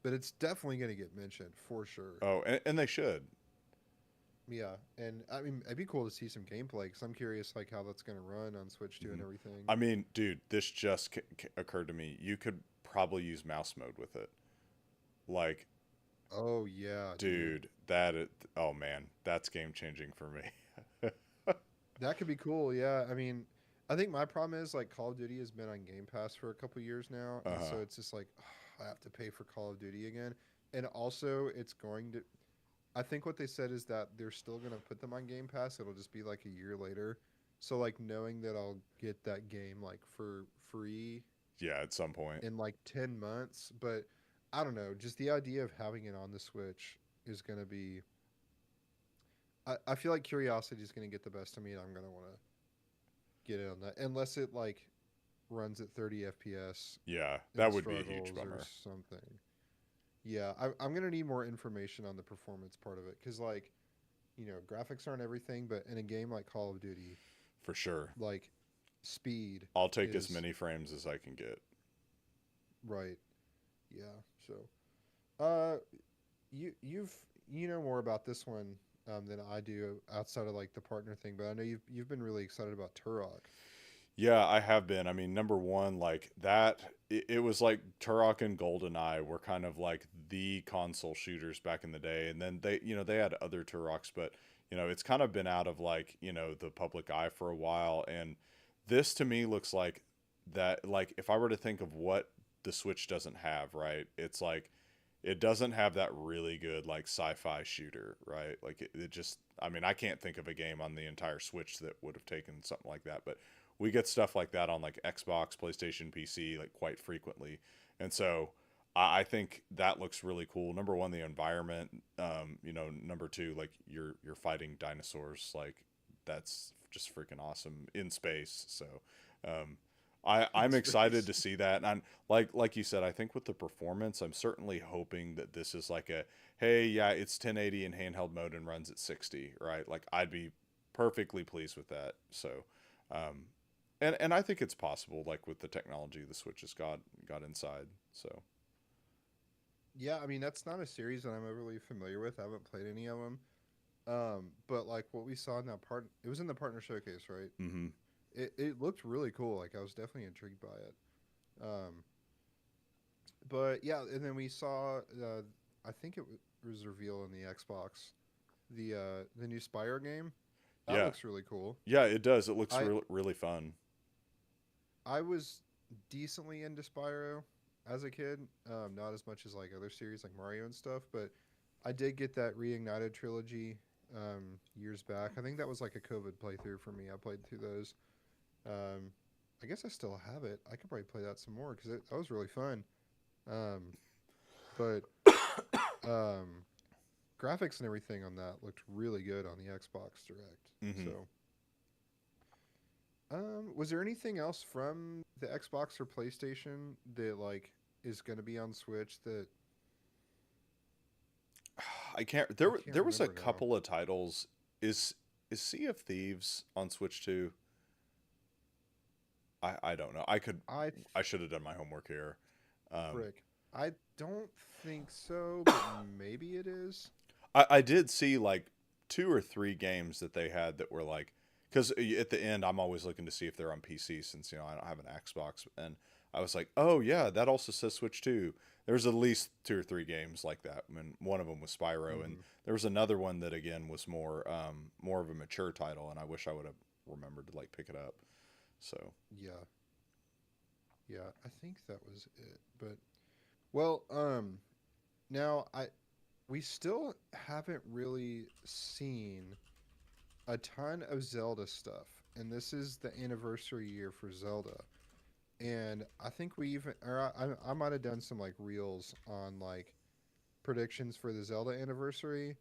B: but it's definitely going to get mentioned for sure.
A: Oh, and they should.
B: Yeah, and I mean, it'd be cool to see some gameplay because I'm curious like how that's going to run on Switch 2 and
A: Mhm.
B: everything.
A: I mean, dude, this just occurred to me. You could probably use mouse mode with it. Like,
B: Oh yeah, dude,
A: dude, oh man, that's game changing for me.
B: that could be cool. Yeah, I mean, I think my problem is like Call of Duty has been on Game Pass for a couple years now, and
A: Uh-huh.
B: so it's just like I have to pay for Call of Duty again, and also it's going to. I think what they said is that they're still going to put them on Game Pass. It'll just be like a year later. So like knowing that I'll get that game like for free
A: Yeah, at some point.
B: in like 10 months, but I don't know, just the idea of having it on the Switch is going to be I feel like curiosity is going to get the best of me and I'm going to want to get it on that unless it like runs at 30 FPS
A: Yeah, that
B: and
A: would be a huge
B: struggles or
A: bummer.
B: something. Yeah, I'm gonna need more information on the performance part of it because, like, graphics aren't everything, but in a game like Call of Duty,
A: For sure.
B: like, speed
A: I'll take as
B: is
A: many frames as I can get.
B: right. Yeah. So, uh, you've more about this one than I do outside of like the partner thing, but I know you've been really excited about Turok.
A: Yeah, I have been. I mean, number one, like that, it was like Turok and GoldenEye were kind of like the console shooters back in the day. And then they had other Turoks, but, it's kind of been out of like, the public eye for a while. And this to me looks like that, like, if I were to think of what the Switch doesn't have, right? It's like, it doesn't have that really good, like, sci fi shooter, right? Like, it just, I mean, I can't think of a game on the entire Switch that would have taken something like that, but we get stuff like that on like Xbox, PlayStation, PC like quite frequently, and so I think that looks really cool. Number one, the environment. Number two, like you're fighting dinosaurs. Like that's just freaking awesome in space. So um,
B: In
A: I'm excited
B: space.
A: to see that, and I'm like you said. I think with the performance, I'm certainly hoping that this is like a hey, yeah, it's 1080 in handheld mode and runs at 60, right? Like I'd be perfectly pleased with that. So. Um, and I think it's possible, like with the technology the Switch has got inside. So
B: Yeah, I mean that's not a series that I'm overly familiar with. I haven't played any of them. But like what we saw in that part, it was in the partner showcase, right?
A: mm-hmm.
B: It looked really cool. Like I was definitely intrigued by it. Um, but yeah, and then we saw. I think was revealed in the Xbox. The new Spyro game. That
A: Yeah,
B: looks really cool.
A: yeah, it does. It looks
B: I
A: really fun.
B: I was decently into Spyro as a kid. Not as much as like other series like Mario and stuff, but I did get that Reignited trilogy years back. I think that was like a COVID playthrough for me. I played through those. Um, I guess I still have it. I could probably play that some more because that was really fun. Um, but um, graphics and everything on that looked really good on the Xbox Direct.
A: Mm-hmm.
B: So, was there anything else from the Xbox or PlayStation that like is going to be on Switch that
A: I can't.
B: I can't
A: There was a
B: remember now?
A: couple of titles. Is Sea of Thieves on Switch too? I don't know.
B: I
A: I should have done my homework here. Um,
B: frick. I don't think so, but maybe it is.
A: I did see like two or three games that they had that were like, because at the end I'm always looking to see if they're on PC since I don't have an Xbox, and I was like, oh yeah, that also says Switch too. There's at least two or three games like that. I mean, one of them was Spyro, and
B: Hmm.
A: there was another one that again was more of a mature title, and I wish I would have remembered to like pick it up. So
B: Yeah, yeah. I think that was it. But well, now I we still haven't really seen a ton of Zelda stuff, and this is the anniversary year for Zelda. And I think we even, or I might have done some like reels on like predictions for the Zelda anniversary,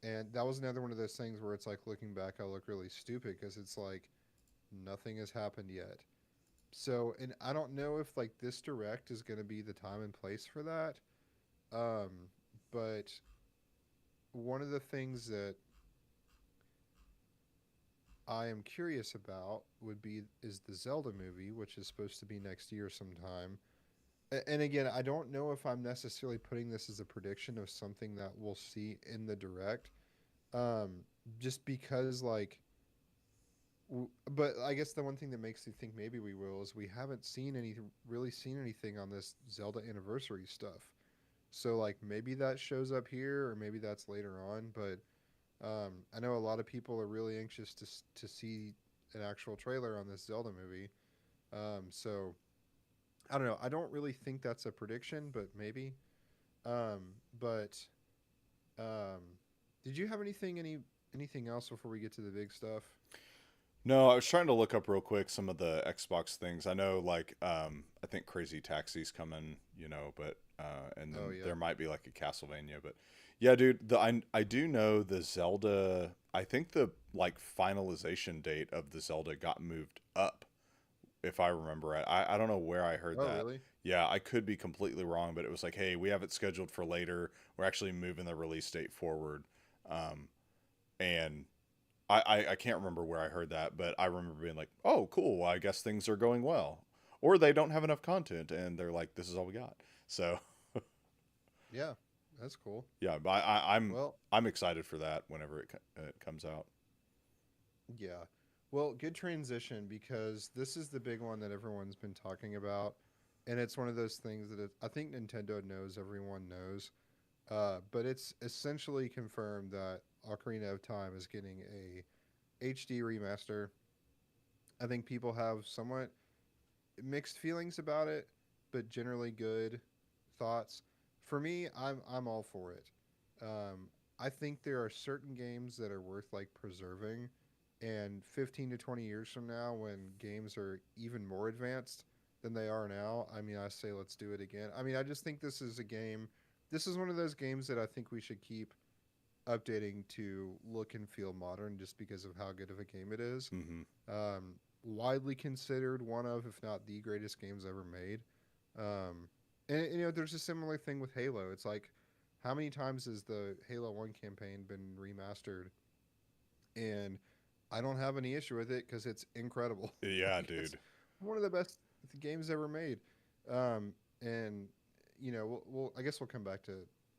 B: and that was another one of those things where it's like looking back, I look really stupid because it's like nothing has happened yet. So, and I don't know if like this direct is going to be the time and place for that. Um, but one of the things that I am curious about would be is the Zelda movie, which is supposed to be next year sometime. And again, I don't know if I'm necessarily putting this as a prediction of something that we'll see in the direct. Um, just because like but I guess the one thing that makes me think maybe we will is we haven't seen any really seen anything on this Zelda anniversary stuff. So like maybe that shows up here or maybe that's later on, but I know a lot of people are really anxious to see an actual trailer on this Zelda movie. So I don't know. I don't really think that's a prediction, but maybe. But um, did you have anything else before we get to the big stuff?
A: no, I was trying to look up real quick some of the Xbox things. I know like I think Crazy Taxi's coming, but and
B: Oh
A: then
B: yeah.
A: there might be like a Castlevania, but yeah, dude, I do know the Zelda. I think the like finalization date of the Zelda got moved up if I remember right. I don't know where I heard
B: Oh,
A: that.
B: really?
A: Yeah, I could be completely wrong, but it was like, hey, we have it scheduled for later. We're actually moving the release date forward. Um, and I can't remember where I heard that, but I remember being like, oh, cool. Well, I guess things are going well. Or they don't have enough content and they're like, this is all we got. So
B: Yeah, that's cool.
A: yeah, but
B: Well,
A: I'm excited for that whenever it comes out.
B: yeah. Well, good transition because this is the big one that everyone's been talking about, and it's one of those things that I think Nintendo knows everyone knows. But it's essentially confirmed that Ocarina of Time is getting a HD remaster. I think people have somewhat mixed feelings about it, but generally good thoughts. For me, I'm all for it. I think there are certain games that are worth like preserving, and 15 to 20 years from now, when games are even more advanced than they are now, I mean, I say let's do it again. I mean, I just think this is a game. This is one of those games that I think we should keep updating to look and feel modern, just because of how good of a game it is.
A: Hmm.
B: Widely considered one of, if not the greatest games ever made. Um, and you know, there's a similar thing with Halo. It's like, how many times has the Halo One campaign been remastered? And I don't have any issue with it because it's incredible.
A: Yeah,
B: Like, it's
A: dude.
B: one of the best games ever made. And you know, I guess we'll come back to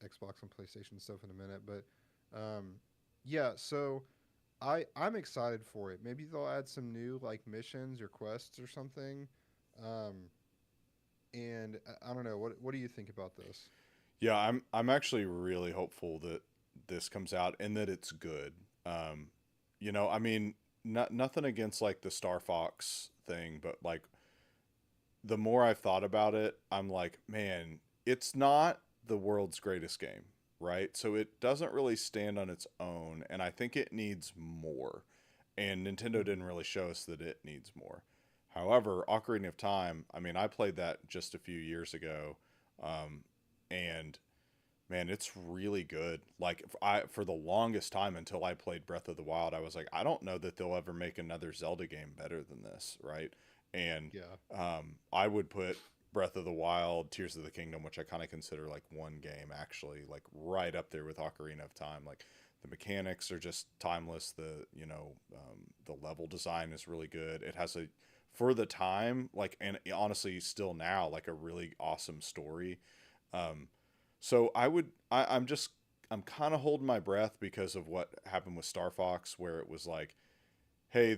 B: Xbox and PlayStation stuff in a minute, but yeah. So I'm excited for it. Maybe they'll add some new like missions or quests or something. Um, and I don't know. What do you think about this?
A: Yeah, I'm actually really hopeful that this comes out and that it's good. Um, I mean, nothing against like the Star Fox thing, but like the more I've thought about it, I'm like, man, it's not the world's greatest game, right? So it doesn't really stand on its own, and I think it needs more. And Nintendo didn't
B: Hmm.
A: really show us that it needs more. However, Ocarina of Time, I mean, I played that just a few years ago, um, and man, it's really good. Like I for the longest time until I played Breath of the Wild, I was like, I don't know that they'll ever make another Zelda game better than this, right? And
B: Yeah.
A: I would put Breath of the Wild, Tears of the Kingdom, which I kind of consider like one game actually, like right up there with Ocarina of Time. Like the mechanics are just timeless. The level design is really good. It has a for the time like and honestly still now like a really awesome story. Um, so I'm kind of holding my breath because of what happened with Star Fox, where it was like, hey,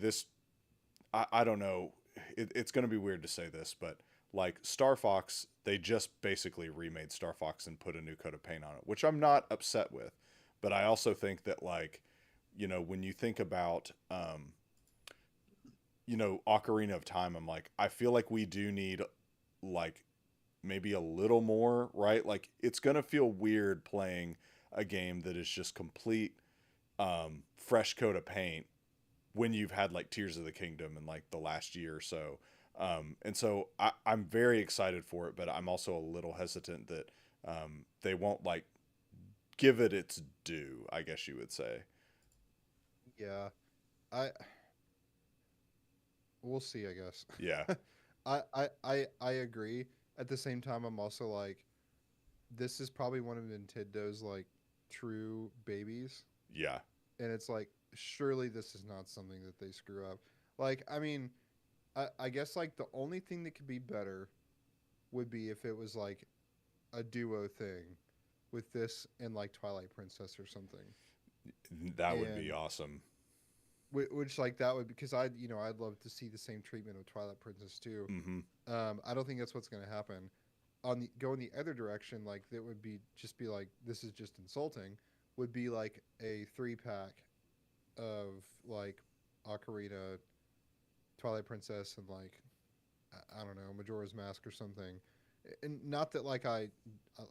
A: I don't know, it's going to be weird to say this, but like Star Fox, they just basically remade Star Fox and put a new coat of paint on it, which I'm not upset with, but I also think that like, when you think about Ocarina of Time, I'm like, I feel like we do need like maybe a little more, right? Like it's gonna feel weird playing a game that is just complete fresh coat of paint when you've had like Tears of the Kingdom in like the last year or so. And so I'm very excited for it, but I'm also a little hesitant that they won't like give it its due, I guess you would say.
B: Yeah. I We'll see, I guess.
A: Yeah,
B: I agree. At the same time, I'm also like, this is probably one of Nintendo's like true babies,
A: yeah,
B: and it's like, surely this is not something that they screw up. Like, I mean, I guess like the only thing that could be better would be if it was like a duo thing with this and like Twilight Princess or something.
A: that would be
B: And
A: awesome.
B: which like that would, because I'd love to see the same treatment of Twilight Princess too.
A: Hmm.
B: I don't think that's what's going to happen. On the Go in the other direction, like that would be just be like, this is just insulting. Would be like a 3 pack of like Ocarina, Twilight Princess, and like I don't know, Majora's Mask or something. And not that like I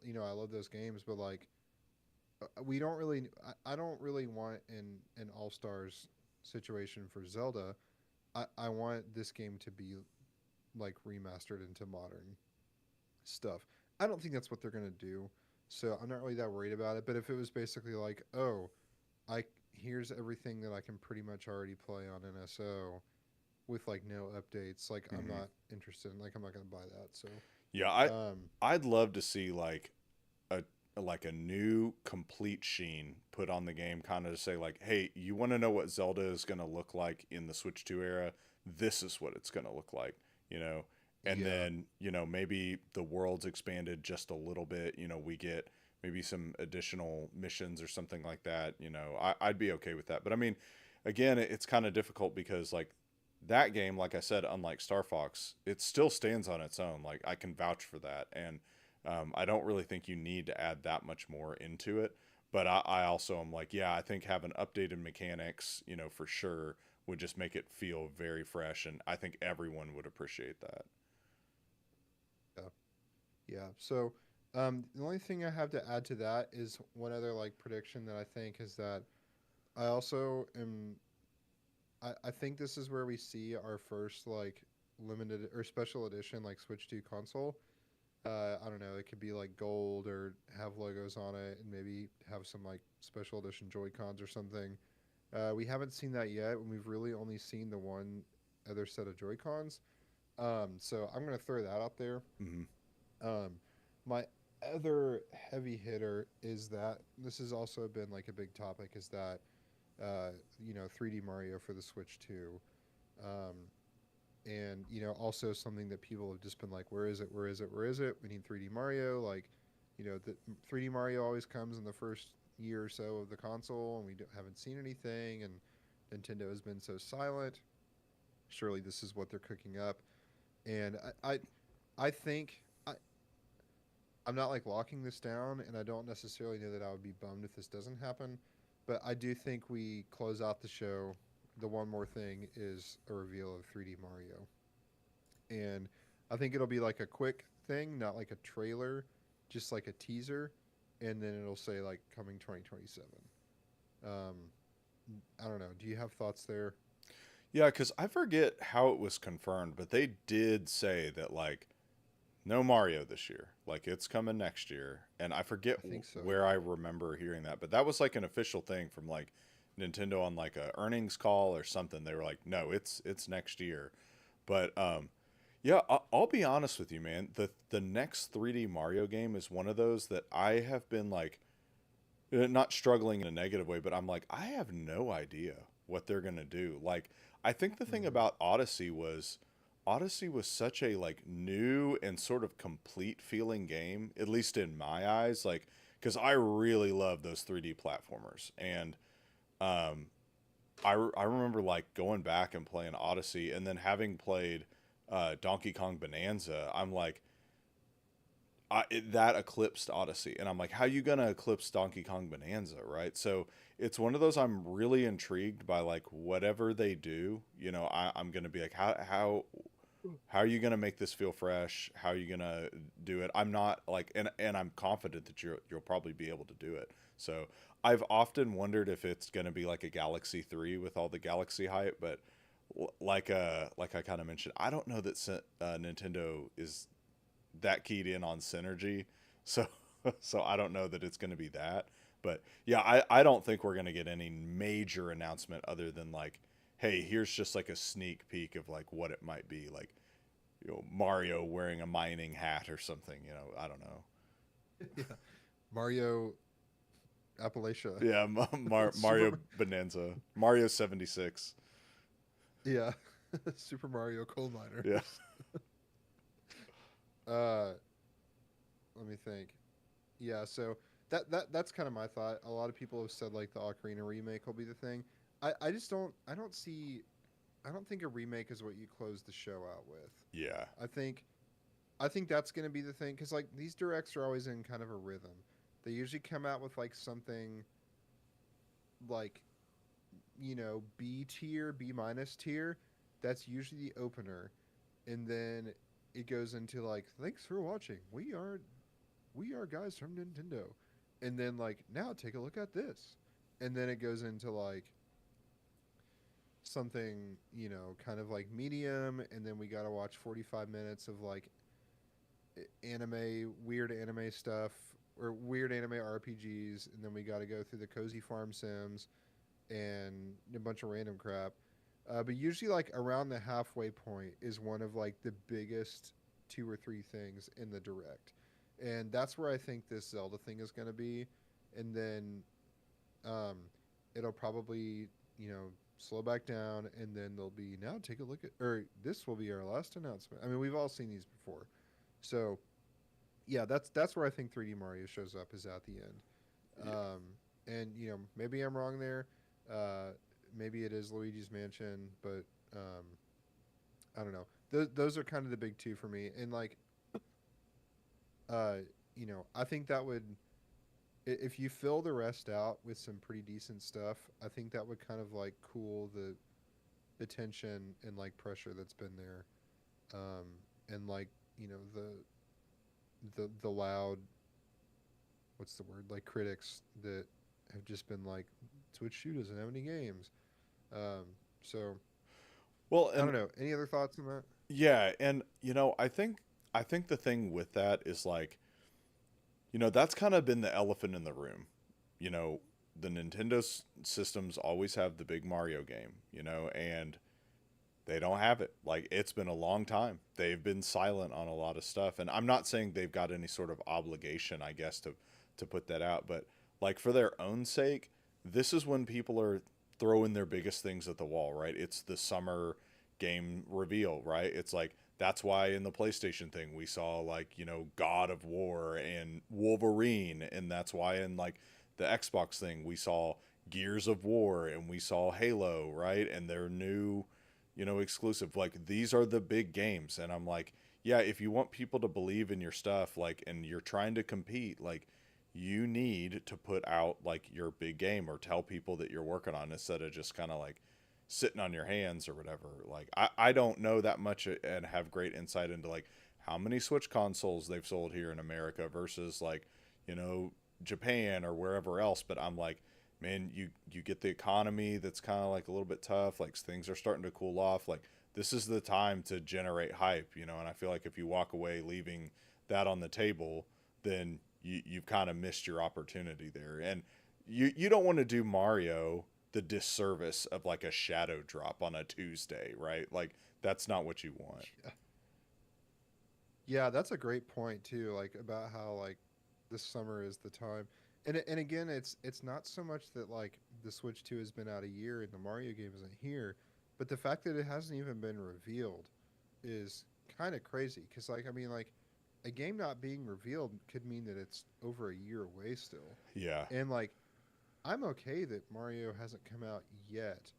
B: love those games, but like we don't really I don't really want an All Stars situation for Zelda. I want this game to be like remastered into modern stuff. I don't think that's what they're gonna do, so I'm not really that worried about it. But if it was basically like, oh, I here's everything that I can pretty much already play on NSO, with like no updates, like I'm
A: Hmm.
B: not interested in, like I'm not gonna buy that. So
A: Yeah,
B: um
A: I'd love to see a like a new complete sheen put on the game, kind of to say like, hey, you want to know what Zelda is going to look like in the Switch 2 era? This is what it's going to look like, you know. And
B: yeah.
A: then, maybe the world's expanded just a little bit, we get maybe some additional missions or something like that, I'd be okay with that. But I mean, again, it's kind of difficult because like that game, like I said, unlike Star Fox, it still stands on its own. Like I can vouch for that. And I don't really think you need to add that much more into it. But I also am like, yeah, I think having updated mechanics, for sure would just make it feel very fresh. And I think everyone would appreciate that.
B: Yeah. Yeah. So the only thing I have to add to that is one other like prediction that I think is that I also am I think this is where we see our first like limited or special edition like Switch 2 console. I don't know, it could be like gold or have logos on it and maybe have some like special edition Joy Cons or something. We haven't seen that yet, and we've really only seen the one other set of Joy Cons. So I'm gonna throw that out there.
A: Hmm.
B: Um, my other heavy hitter is that this has also been like a big topic is that 3D Mario for the Switch 2. Um, and also something that people have just been like, where is it, where is it, where is it, we need 3D Mario. Like, the 3D Mario always comes in the first year or so of the console, and we haven't seen anything, and Nintendo has been so silent. Surely this is what they're cooking up. And I think I'm not like locking this down, and I don't necessarily know that I would be bummed if this doesn't happen, but I do think we close out the show. The one more thing is a reveal of 3D Mario, and I think it'll be like a quick thing, not like a trailer, just like a teaser, and then it'll say like coming 2027. Um, I don't know. Do you have thoughts there?
A: Yeah, because I forget how it was confirmed, but they did say that like no Mario this year. Like it's coming next year. And I forget
B: I think so.
A: where I remember hearing that, but that was like an official thing from like Nintendo on like a earnings call or something. They were like, "No, it's next year." But yeah, I'll be honest with you, man. The next 3D Mario game is one of those that I have been like not struggling in a negative way, but I'm like I have no idea what they're going to do. Like I think the thing
B: Mm-hmm.
A: about Odyssey was such a like new and sort of complete feeling game, at least in my eyes, like cuz I really love those 3D platformers. And um I remember like going back and playing Odyssey and then having played Donkey Kong Bonanza, I'm like that eclipsed Odyssey, and I'm like, how you gonna eclipse Donkey Kong Bonanza, right? So it's one of those I'm really intrigued by, like whatever they do, I'm gonna be like, how are you gonna make this feel fresh? How are you gonna do it? I'm not like, and I'm confident that you'll probably be able to do it. So I've often wondered if it's gonna be like a Galaxy 3 with all the Galaxy hype, but like I kind of mentioned, I don't know that Nintendo is that keyed in on synergy. So so I don't know that it's going to be that. But yeah, I don't think we're going to get any major announcement other than like, hey, here's just like a sneak peek of like what it might be, like Mario wearing a mining hat or something. I don't know.
B: Yeah, Mario Appalachia,
A: Yeah, Mario
B: Super.
A: Bonanza, Mario 76.
B: Yeah, Super Mario Coal
A: Yeah.
B: Miners. Uh, Let me think. Yeah, so that's kind of my thought. A lot of people have said like the Ocarina remake will be the thing. I just I don't think a remake is what you close the show out with.
A: Yeah.
B: I think I think that's going to be the thing cuz like these directs are always in kind of a rhythm. They usually come out with like something like B tier, B minus tier. That's usually the opener, and then it goes into like thanks for watching. We are guys from Nintendo. And then like now take a look at this. And then it goes into like something, kind of like medium, and then we got to watch 45 minutes of like weird anime stuff or weird anime RPGs, and then we got to go through the Cozy Farm Sims and a bunch of random crap. But usually, like around the halfway point, is one of like the biggest two or three things in the direct, and that's where I think this Zelda thing is going to be, and then um, it'll probably slow back down, and then there'll be now take a look at or this will be our last announcement. I mean, we've all seen these before, so yeah, that's where I think 3D Mario shows up is at the end.
A: Yeah.
B: And maybe I'm wrong there. Uh, Maybe it is Luigi's Mansion, but um, I don't know. Those are kind of the big two for me. And like, uh, I think that would if you fill the rest out with some pretty decent stuff, I think that would kind of like cool the tension and like pressure that's been there. Um, and like the loud what's the word like critics that have just been like Switch 2 doesn't have any games. Um, so
A: Well,
B: I
A: and
B: don't know. Any other thoughts on that?
A: yeah, and I think the thing with that is like, that's kind of been the elephant in the room. You know, the systems always have the big Mario game, and they don't have it. Like it's been a long time. They've been silent on a lot of stuff, and I'm not saying they've got any sort of obligation, I guess, to put that out, but like for their own sake, this is when people are throwing their biggest things at the wall, right? It's the summer game reveal, right? It's like that's why in the PlayStation thing we saw like, God of War and Wolverine, and that's why in like the Xbox thing we saw Gears of War and we saw Halo, right? And their new exclusive. Like these are the big games, and I'm like, yeah, if you want people to believe in your stuff, like, and you're trying to compete, like, you need to put out like your big game or tell people that you're working on instead of just kind of like sitting on your hands or whatever. Like, I don't know that much and have great insight into like how many Switch consoles they've sold here in America versus like, you know, Japan or wherever else. But I'm like, man, you get the economy that's kind of like a little bit tough. Like things are starting to cool off. Like this is the time to generate hype, And I feel like if you walk away leaving that on the table, then you've kind of missed your opportunity there. And you don't want to do Mario the disservice of like a shadow drop on a Tuesday, right? Like that's not what you want.
B: Yeah. Yeah, that's a great point too. Like about how like this summer is the time, and again, it's not so much that like the Switch 2 has been out a year and the Mario game isn't here, but the fact that it hasn't even been revealed is kind of crazy. Because like I mean like a game not being revealed could mean that it's over a year away still,
A: Yeah.
B: and like I'm okay that Mario hasn't come out yet,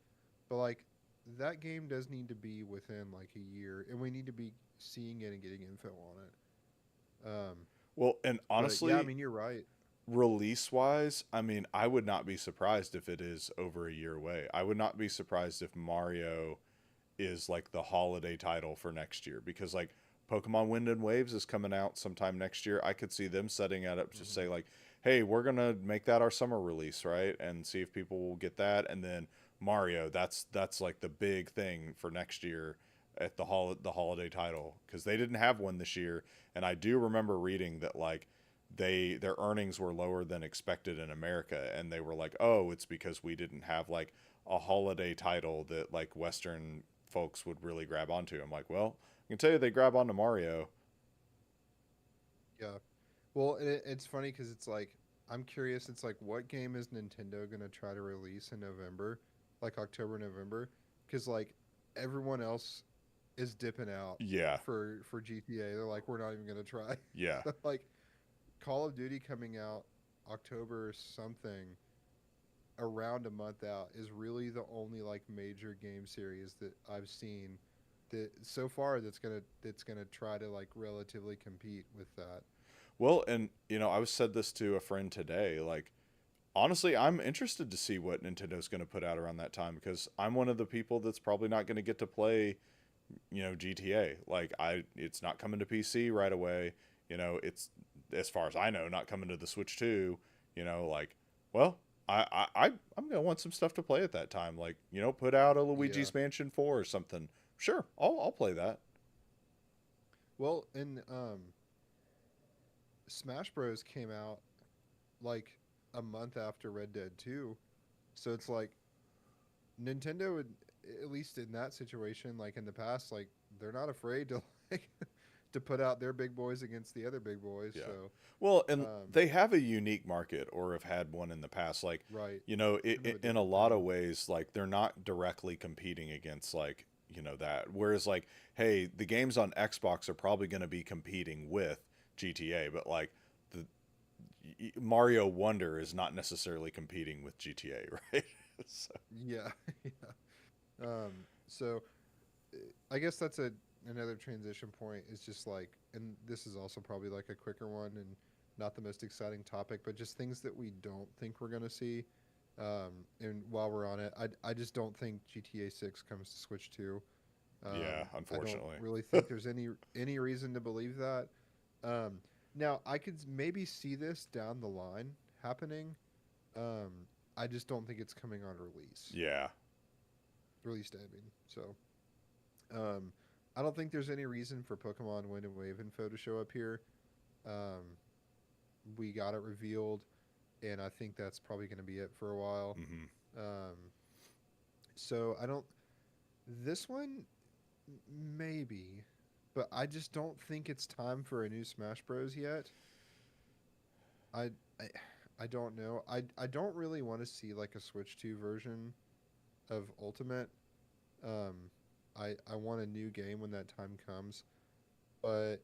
B: but like that game does need to be within like a year, and we need to be seeing it and getting info on it.
A: Well, and
B: But yeah, I
A: honestly,
B: mean you're right.
A: release wise, I mean, I would not be surprised if it is over a year away. I would not be surprised if Mario is like the holiday title for next year because like Pokemon Wind and Waves is coming out sometime next year. I could see them setting it up to
B: Hmm.
A: say like, "Hey, we're going to make that our summer release, right?" And see if people will get that, and then Mario, that's like the big thing for next year at the holiday title because they didn't have one this year, and I do remember reading that like their earnings were lower than expected in America, and they were like, "Oh, it's because we didn't have like a holiday title that like Western folks would really grab onto." I'm like, "Well, I can tell you they grab onto Mario."
B: Yeah. Well, it's funny because it's like I'm curious. It's like what game is Nintendo gonna try to release in November, like October, November? Because like everyone else is dipping out
A: Yeah.
B: for GTA. They're like, we're not even gonna try.
A: Yeah.
B: So like Call of Duty coming out October something around a month out is really the only like major game series that I've seen that so far that's gonna try to like relatively compete with that.
A: Well, and I was said this to a friend today, like honestly, I'm interested to see what Nintendo's going to put out around that time because I'm one of the people that's probably not going to get to play, GTA. Like it's not coming to PC right away. It's as far as I know, not coming to the Switch 2. Like, well, I'm gonna want some stuff to play at that time. Like, put out a
B: Yeah.
A: Luigi's Mansion 4 or something. Sure, I'll play that.
B: Well, and Smash Bros came out like a month after Red Dead 2. So it's like Nintendo would at least in that situation, like in the past, like they're not afraid to like to put out their big boys against the other big boys.
A: Yeah.
B: So,
A: Well, and
B: um,
A: they have a unique market or have had one in the past. Like,
B: right, kind of a
A: in a
B: different
A: lot of
B: thing.
A: ways, like they're not directly competing against like, that. Whereas like, hey, the games on Xbox are probably going to be competing with GTA, but like the Mario Wonder is not necessarily competing with GTA, right? So,
B: Yeah, yeah. So I guess that's another transition point. Is just like, and this is also probably like a quicker one and not the most exciting topic, but just things that we don't think we're gonna see. And while we're on it, I just don't think GTA 6 comes to Switch 2.
A: yeah,
B: I don't
A: unfortunately.
B: really think there's any reason to believe that. Um, Now I could maybe see this down the line happening. Um, I just don't think it's coming on release.
A: Yeah.
B: Release day, I mean. So, um, I don't think there's any reason for Pokemon Wind and Wave info to show up here. Um, we got it revealed, and I think that's probably going to be it for a while.
A: Hmm.
B: Um, so I don't. This one, maybe, but I just don't think it's time for a new Smash Bros. Yet. I, I, I don't know. I don't really want to see like a Switch 2 version of Ultimate. Um, I want a new game when that time comes, but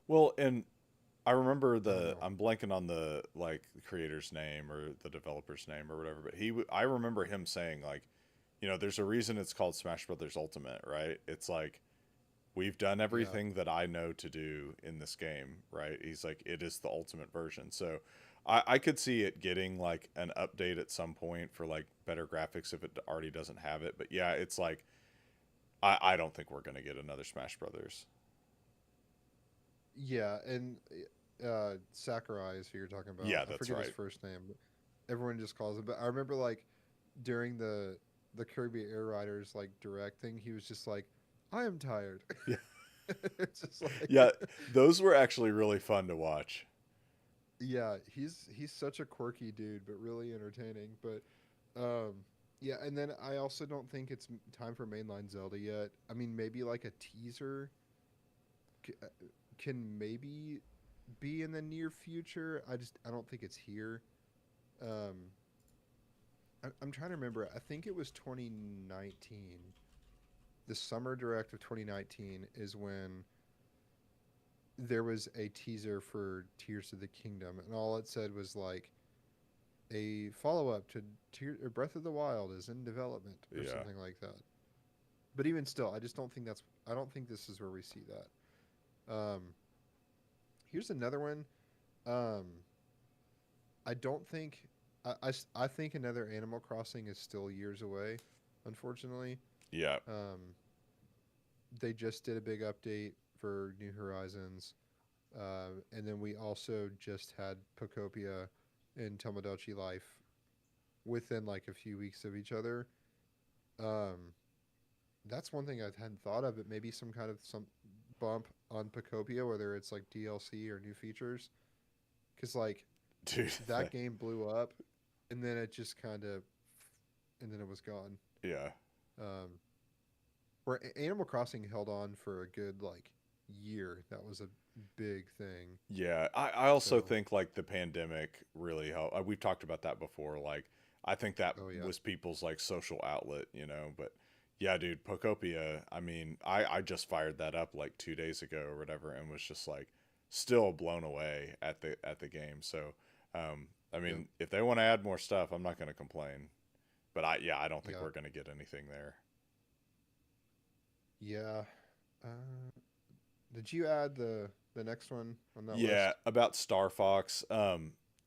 A: Well, and I remember
B: I don't know.
A: I'm blanking on the like the creator's name or the developer's name or whatever, but I remember him saying like, there's a reason it's called Smash Brothers Ultimate, right? It's like we've done
B: Yeah,
A: everything that I know to do in this game, right? He's like, it is the ultimate version. So I could see it getting like an update at some point for like better graphics if it already doesn't have it. But yeah, it's like I don't think we're gonna get another Smash Brothers.
B: yeah, and Sakurai is who you're talking about.
A: Yeah,
B: I
A: that's
B: forget his
A: right.
B: first name. But everyone just calls him. But I remember like during the Kirby Air Riders like direct thing, he was just like, "I am tired."
A: Yeah.
B: It's just like,
A: Yeah, those were actually really fun to watch.
B: yeah, he's such a quirky dude, but really entertaining. But um, yeah, and then I also don't think it's time for mainline Zelda yet. I mean, maybe like a teaser c- uh, can maybe be in the near future. I don't think it's here. Um, I'm trying to remember. I think it was 2019. The summer direct of 2019 is when there was a teaser for Tears of the Kingdom, and all it said was like a follow up to Breath of the Wild is in development or
A: Yeah.
B: something like that. But even still, I just don't think that's. I don't think this is where we see that. Um, Here's another one. Um, I don't think. I think another Animal Crossing is still years away, unfortunately.
A: Yeah.
B: Um, they just did a big update for New Horizons. And then we also just had Pocopia and Tomodachi Life within like a few weeks of each other. Um, that's one thing I hadn't thought of. It maybe some bump on Pocopia, whether it's like DLC or new features, because like
A: Dude.
B: that game blew up, and then it just kind of, and then it was gone.
A: Yeah.
B: Um, where Animal Crossing held on for a good like year. That was a big thing.
A: Yeah, I also
B: So,
A: think like the pandemic really helped. We've talked about that before. Like, I think that
B: oh yeah,
A: was people's like social outlet. But yeah, dude, Pocopia. I mean, I just fired that up like 2 days ago or whatever, and was just like still blown away at the game. So, I
B: yep,
A: mean, if they want to add more stuff, I'm not going to complain. But I don't think
B: yeah,
A: we're going to get anything there.
B: yeah. Uh, did you add the next one on that
A: Yeah,
B: list?
A: about Star Fox.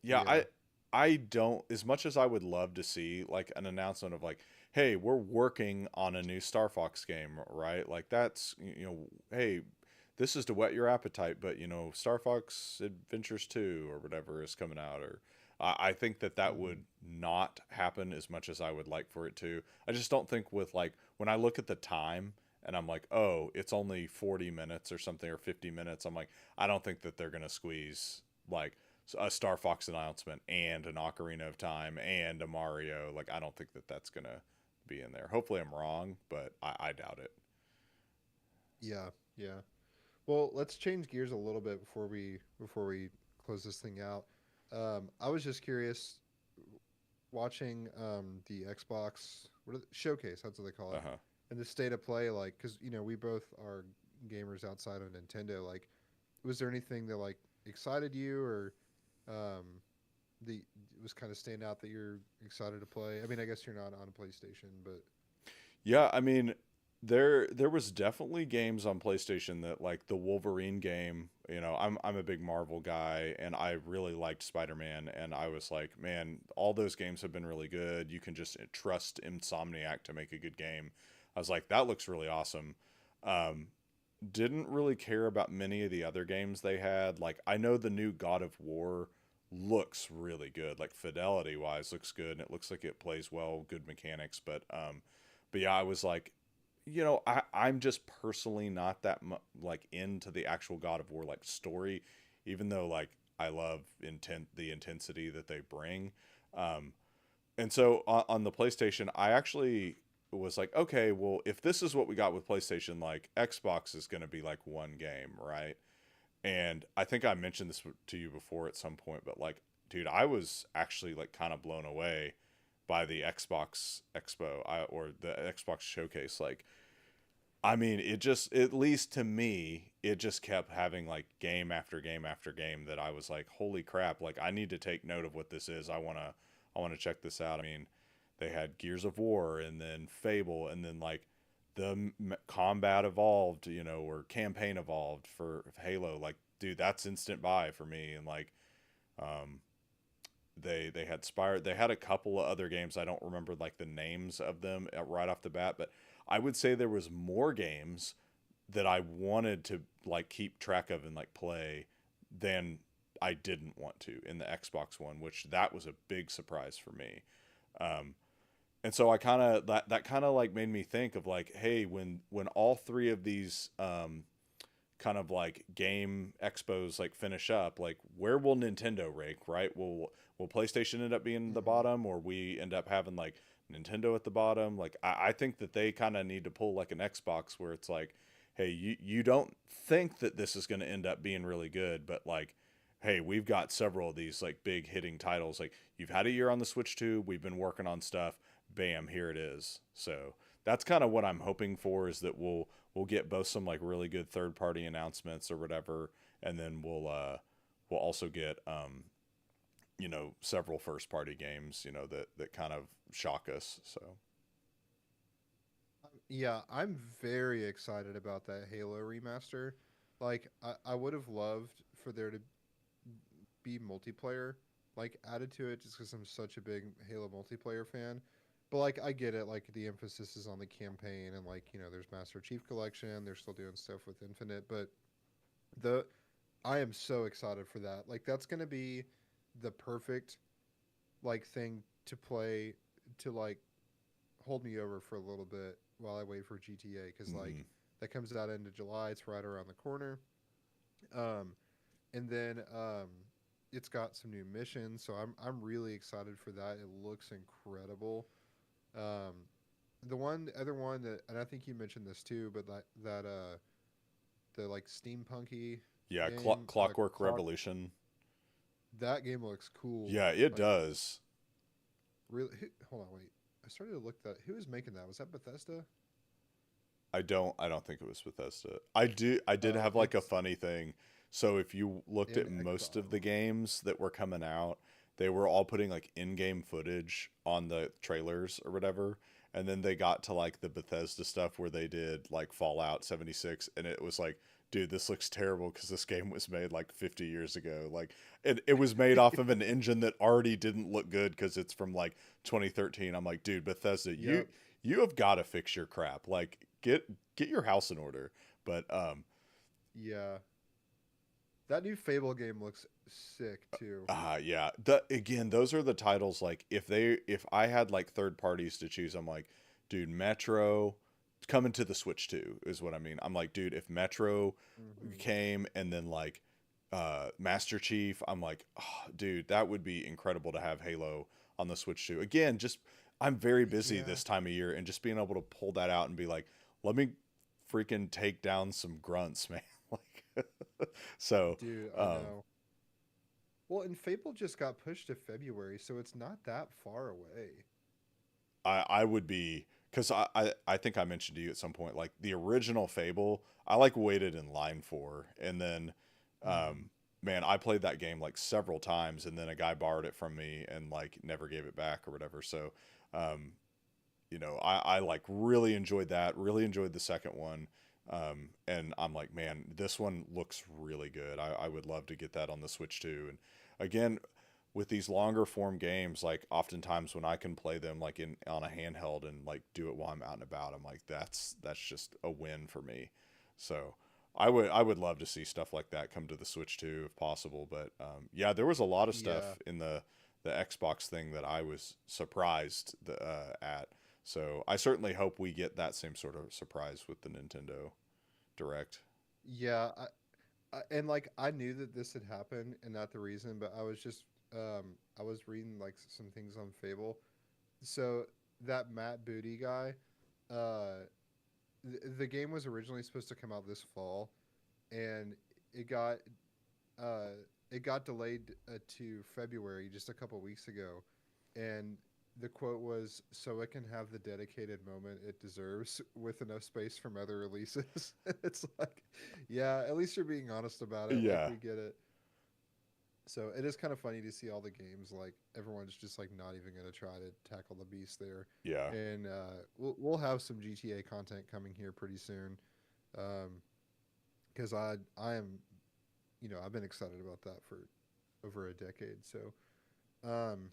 A: Yeah,
B: Yeah.
A: I don't as much as I would love to see like an announcement of like, hey, we're working on a new Star Fox game, right? Like that's hey, this is to whet your appetite, but Star Fox Adventures 2 or whatever is coming out or I think that
B: Hmm.
A: would not happen as much as I would like for it to. I just don't think with like when I look at the time and I'm like, oh, it's only 40 minutes or something or 50 minutes. I'm like, I don't think that they're going to squeeze like a Star Fox announcement and an Ocarina of Time and a Mario. Like, I don't think that that's going to be in there. Hopefully I'm wrong, but I doubt it.
B: Yeah, yeah. Well, let's change gears a little bit before we close this thing out. I was just curious, watching the Xbox showcase. That's what they call it,
A: Uh-huh.
B: and the state of play. Like, because we both are gamers outside of Nintendo. Like, was there anything that like excited you, or um, the was kind of stand out that you're excited to play? I mean, I guess you're not on a PlayStation, but
A: Yeah, I mean, there was definitely games on PlayStation that like the Wolverine game, I'm a big Marvel guy and I really liked Spider-Man and I was like, man, all those games have been really good. You can just trust Insomniac to make a good game. I was like, that looks really awesome. Um, didn't really care about many of the other games they had. Like I know the new God of War looks really good. Like fidelity wise looks good and it looks like it plays well, good mechanics, but yeah, I was like, I'm just personally not that like into the actual God of War like story, even though like I love the intensity that they bring. Um, and so on the PlayStation, I actually was like, okay, well, if this is what we got with PlayStation, like Xbox is going to be like one game, right? And I think I mentioned this to you before at some point, but like, dude, I was actually like kind of blown away by the Xbox Expo or the Xbox showcase. Like, I mean, it just, at least to me, it just kept having like game after game after game that I was like, holy crap, like I need to take note of what this is. I want to check this out. I mean, they had Gears of War and then Fable and then like the combat evolved, or campaign evolved for Halo. Like, dude, that's instant buy for me. And like, um, they had Spire. They had a couple of other games. I don't remember like the names of them right off the bat, but I would say there was more games that I wanted to like keep track of and like play than I didn't want to in the Xbox One, which that was a big surprise for me. Um, and so I kind of that kind of like made me think of like, hey, when all three of these kind of like game expos like finish up, like where will Nintendo rank, right? Will PlayStation end up being the
B: hmm
A: bottom, or we end up having like Nintendo at the bottom? Like I think that they kind of need to pull like an Xbox where it's like, hey, you don't think that this is going to end up being really good, but like, hey, we've got several of these like big hitting titles. Like you've had a year on the Switch 2, we've been working on stuff. Bam, here it is. So that's kind of what I'm hoping for, is that we'll get both some like really good third party announcements or whatever, and then we'll also get several first party games that kind of shock us. So
B: yeah, I'm very excited about that Halo remaster. Like, I would have loved for there to be multiplayer like added to it, just because I'm such a big Halo multiplayer fan. But like, I get it. Like, the emphasis is on the campaign, and like, there's Master Chief Collection. They're still doing stuff with Infinite, but the I am so excited for that. Like, that's gonna be the perfect like thing to play, to like hold me over for a little bit while I wait for GTA, because
A: mm-hmm.
B: like that comes out into July. It's right around the corner. Um, and then it's got some new missions, so I'm really excited for that. It looks incredible. Um, the other one that, and I think you mentioned this too, but the like steampunky
A: Yeah,
B: game,
A: Clockwork
B: clock
A: Revolution.
B: that game looks cool.
A: Yeah, it
B: Like,
A: does.
B: really, hold on, wait. I started to look that. Who was making that? Was that Bethesda?
A: I don't think it was Bethesda. I did have like a
B: It's
A: funny thing. So if you looked
B: in
A: at most of the
B: Exile.
A: games that were coming out, they were all putting like in-game footage on the trailers or whatever. And then they got to like the Bethesda stuff where they did like Fallout 76 and it was like, dude, this looks terrible because this game was made like 50 years ago. Like it was made off of an engine that already didn't look good because it's from like 2013. I'm like, dude, Bethesda, you
B: Yep.
A: you have got to fix your crap. Like get your house in order. But
B: Yeah. That new Fable game looks sick too.
A: yeah. The again, those are the titles like if I had like third parties to choose, I'm like, dude, Metro coming to the Switch 2 is what I mean. I'm like, dude, if Metro
B: hmm
A: came and then like Master Chief, I'm like, oh, dude, that would be incredible to have Halo on the Switch 2. Again, just I'm very busy
B: Yeah,
A: this time of year, and just being able to pull that out and be like, let me freaking take down some grunts, man. Like, so,
B: dude, I
A: um,
B: know. Well, and Fable just got pushed to February, so it's not that far away.
A: I would be, because I think I mentioned to you at some point, like the original Fable, I like waited in line for, and then,
B: Hmm.
A: um, man, I played that game like several times, and then a guy borrowed it from me and like never gave it back or whatever. So, um, I like really enjoyed that, really enjoyed the second one. And I'm like, man, this one looks really good. I would love to get that on the Switch too. And again, with these longer form games, like oftentimes when I can play them like in on a handheld and like do it while I'm out and about, I'm like, that's just a win for me. So I would love to see stuff like that come to the Switch too, if possible. But yeah, there was a lot of
B: Yeah,
A: stuff in the Xbox thing that I was surprised at. So I certainly hope we get that same sort of surprise with the Nintendo Direct.
B: yeah, and like I knew that this had happened, and not the reason, but I was reading like some things on Fable. So that Matt Booty guy, uh, the game was originally supposed to come out this fall, and it got uh, it got delayed to February just a couple weeks ago, and the quote was, "So it can have the dedicated moment it deserves with enough space from other releases." It's like, yeah, at least you're being honest about it. Like
A: Yeah,
B: we get it. So it is kind of funny to see all the games like everyone's just like not even gonna try to tackle the beast there,
A: yeah,
B: and we'll have some GTA content coming here pretty soon, because I am, I've been excited about that for over a decade. So um,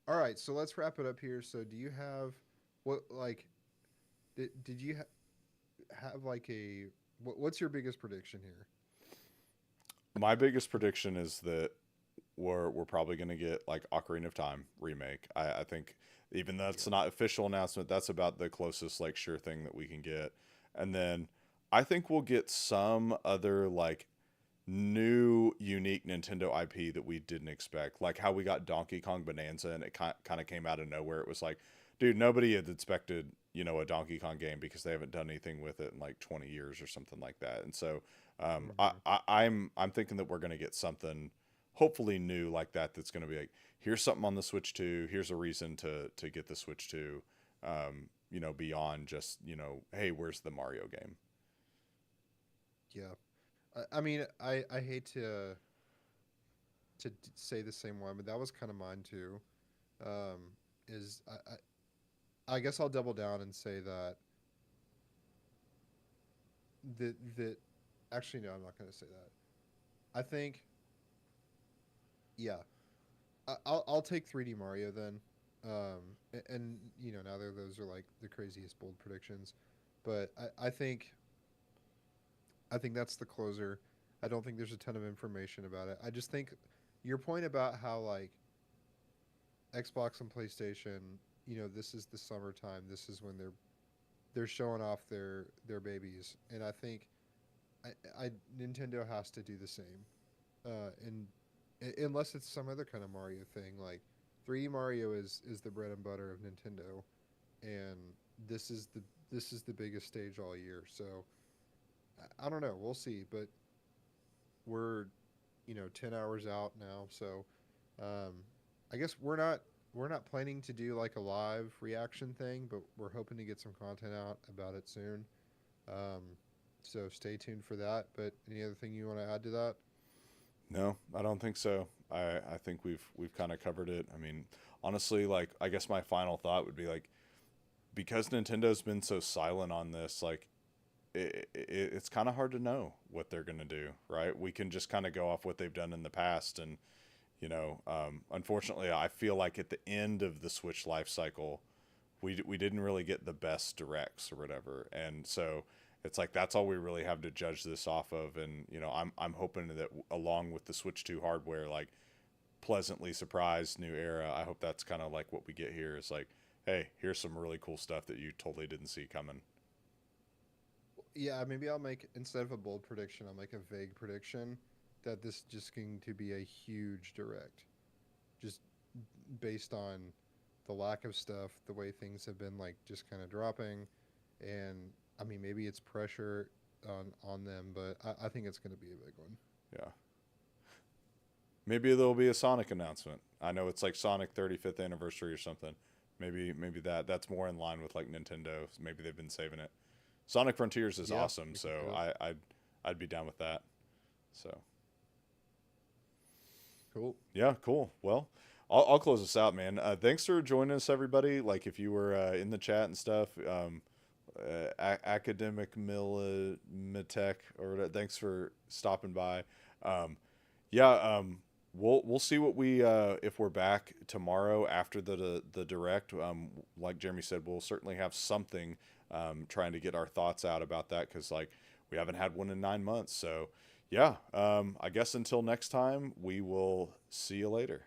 B: all right, so let's wrap it up here. So do you have what like did you have like what's your biggest prediction here?
A: my biggest prediction is that we're probably going to get like Ocarina of Time remake. I think even though that's
B: Yeah.
A: not official announcement, that's about the closest like sure thing that we can get. And then I think we'll get some other like new unique Nintendo IP that we didn't expect, like how we got Donkey Kong Bonanza and it kind of came out of nowhere. It was like, dude, nobody had expected a Donkey Kong game because they haven't done anything with it in like 20 years or something like that. And so
B: Hmm.
A: I'm thinking that we're going to get something hopefully new like that. That's going to be like, here's something on the Switch 2. Here's a reason to get the Switch 2. Beyond just hey, where's the Mario game?
B: Yeah. I mean, I hate say the same one, but that was kind of mine too. Um, is I guess I'll double down and say that that actually no, I'm not going to say that. I think yeah, I'll take 3D Mario then. And neither of those are like the craziest bold predictions, but I think that's the closer. I don't think there's a ton of information about it. I just think your point about how like Xbox and PlayStation, this is the summertime. This is when they're showing off their babies, and I think I Nintendo has to do the same. And unless it's some other kind of Mario thing, like 3D Mario is the bread and butter of Nintendo, and this is the this is the biggest stage all year. So I don't know. We'll see, but we're 10 hours out now, so um, I guess we're not planning to do like a live reaction thing, but we're hoping to get some content out about it soon. Um, so stay tuned for that. But any other thing you want to add to that?
A: No, I don't think so. I think we've kind of covered it. I mean, honestly, like I guess my final thought would be like because Nintendo's been so silent on this, like it's kind of hard to know what they're gonna do, right? We can just kind of go off what they've done in the past, and unfortunately, I feel like at the end of the Switch life cycle, we didn't really get the best directs or whatever, and so it's like that's all we really have to judge this off of. And I'm hoping that along with the Switch 2 hardware, like pleasantly surprised new era, I hope that's kind of like what we get here. It's like, hey, here's some really cool stuff that you totally didn't see coming.
B: Yeah, maybe I'll make instead of a bold prediction, I'll make a vague prediction that this is just going to be a huge direct, just based on the lack of stuff, the way things have been like just kind of dropping, and I mean maybe it's pressure on them, but I think it's going to be a big one.
A: Yeah. Maybe there'll be a Sonic announcement. I know it's like Sonic 35th anniversary or something. Maybe that's more in line with like Nintendo. Maybe they've been saving it. Sonic Frontiers is
B: Yeah,
A: awesome,
B: we
A: so
B: can do it.
A: I'd be down with that. So
B: Cool.
A: yeah, cool. Well, I'll close this out, man. Thanks for joining us, everybody. Like if you were in the chat and stuff, academic Milimetech or whatever, thanks for stopping by. Um, yeah, we'll see what we if we're back tomorrow after the direct. Like Jeremy said, we'll certainly have something trying to get our thoughts out about that because like we haven't had one in 9 months. So yeah, I guess until next time, we will see you later.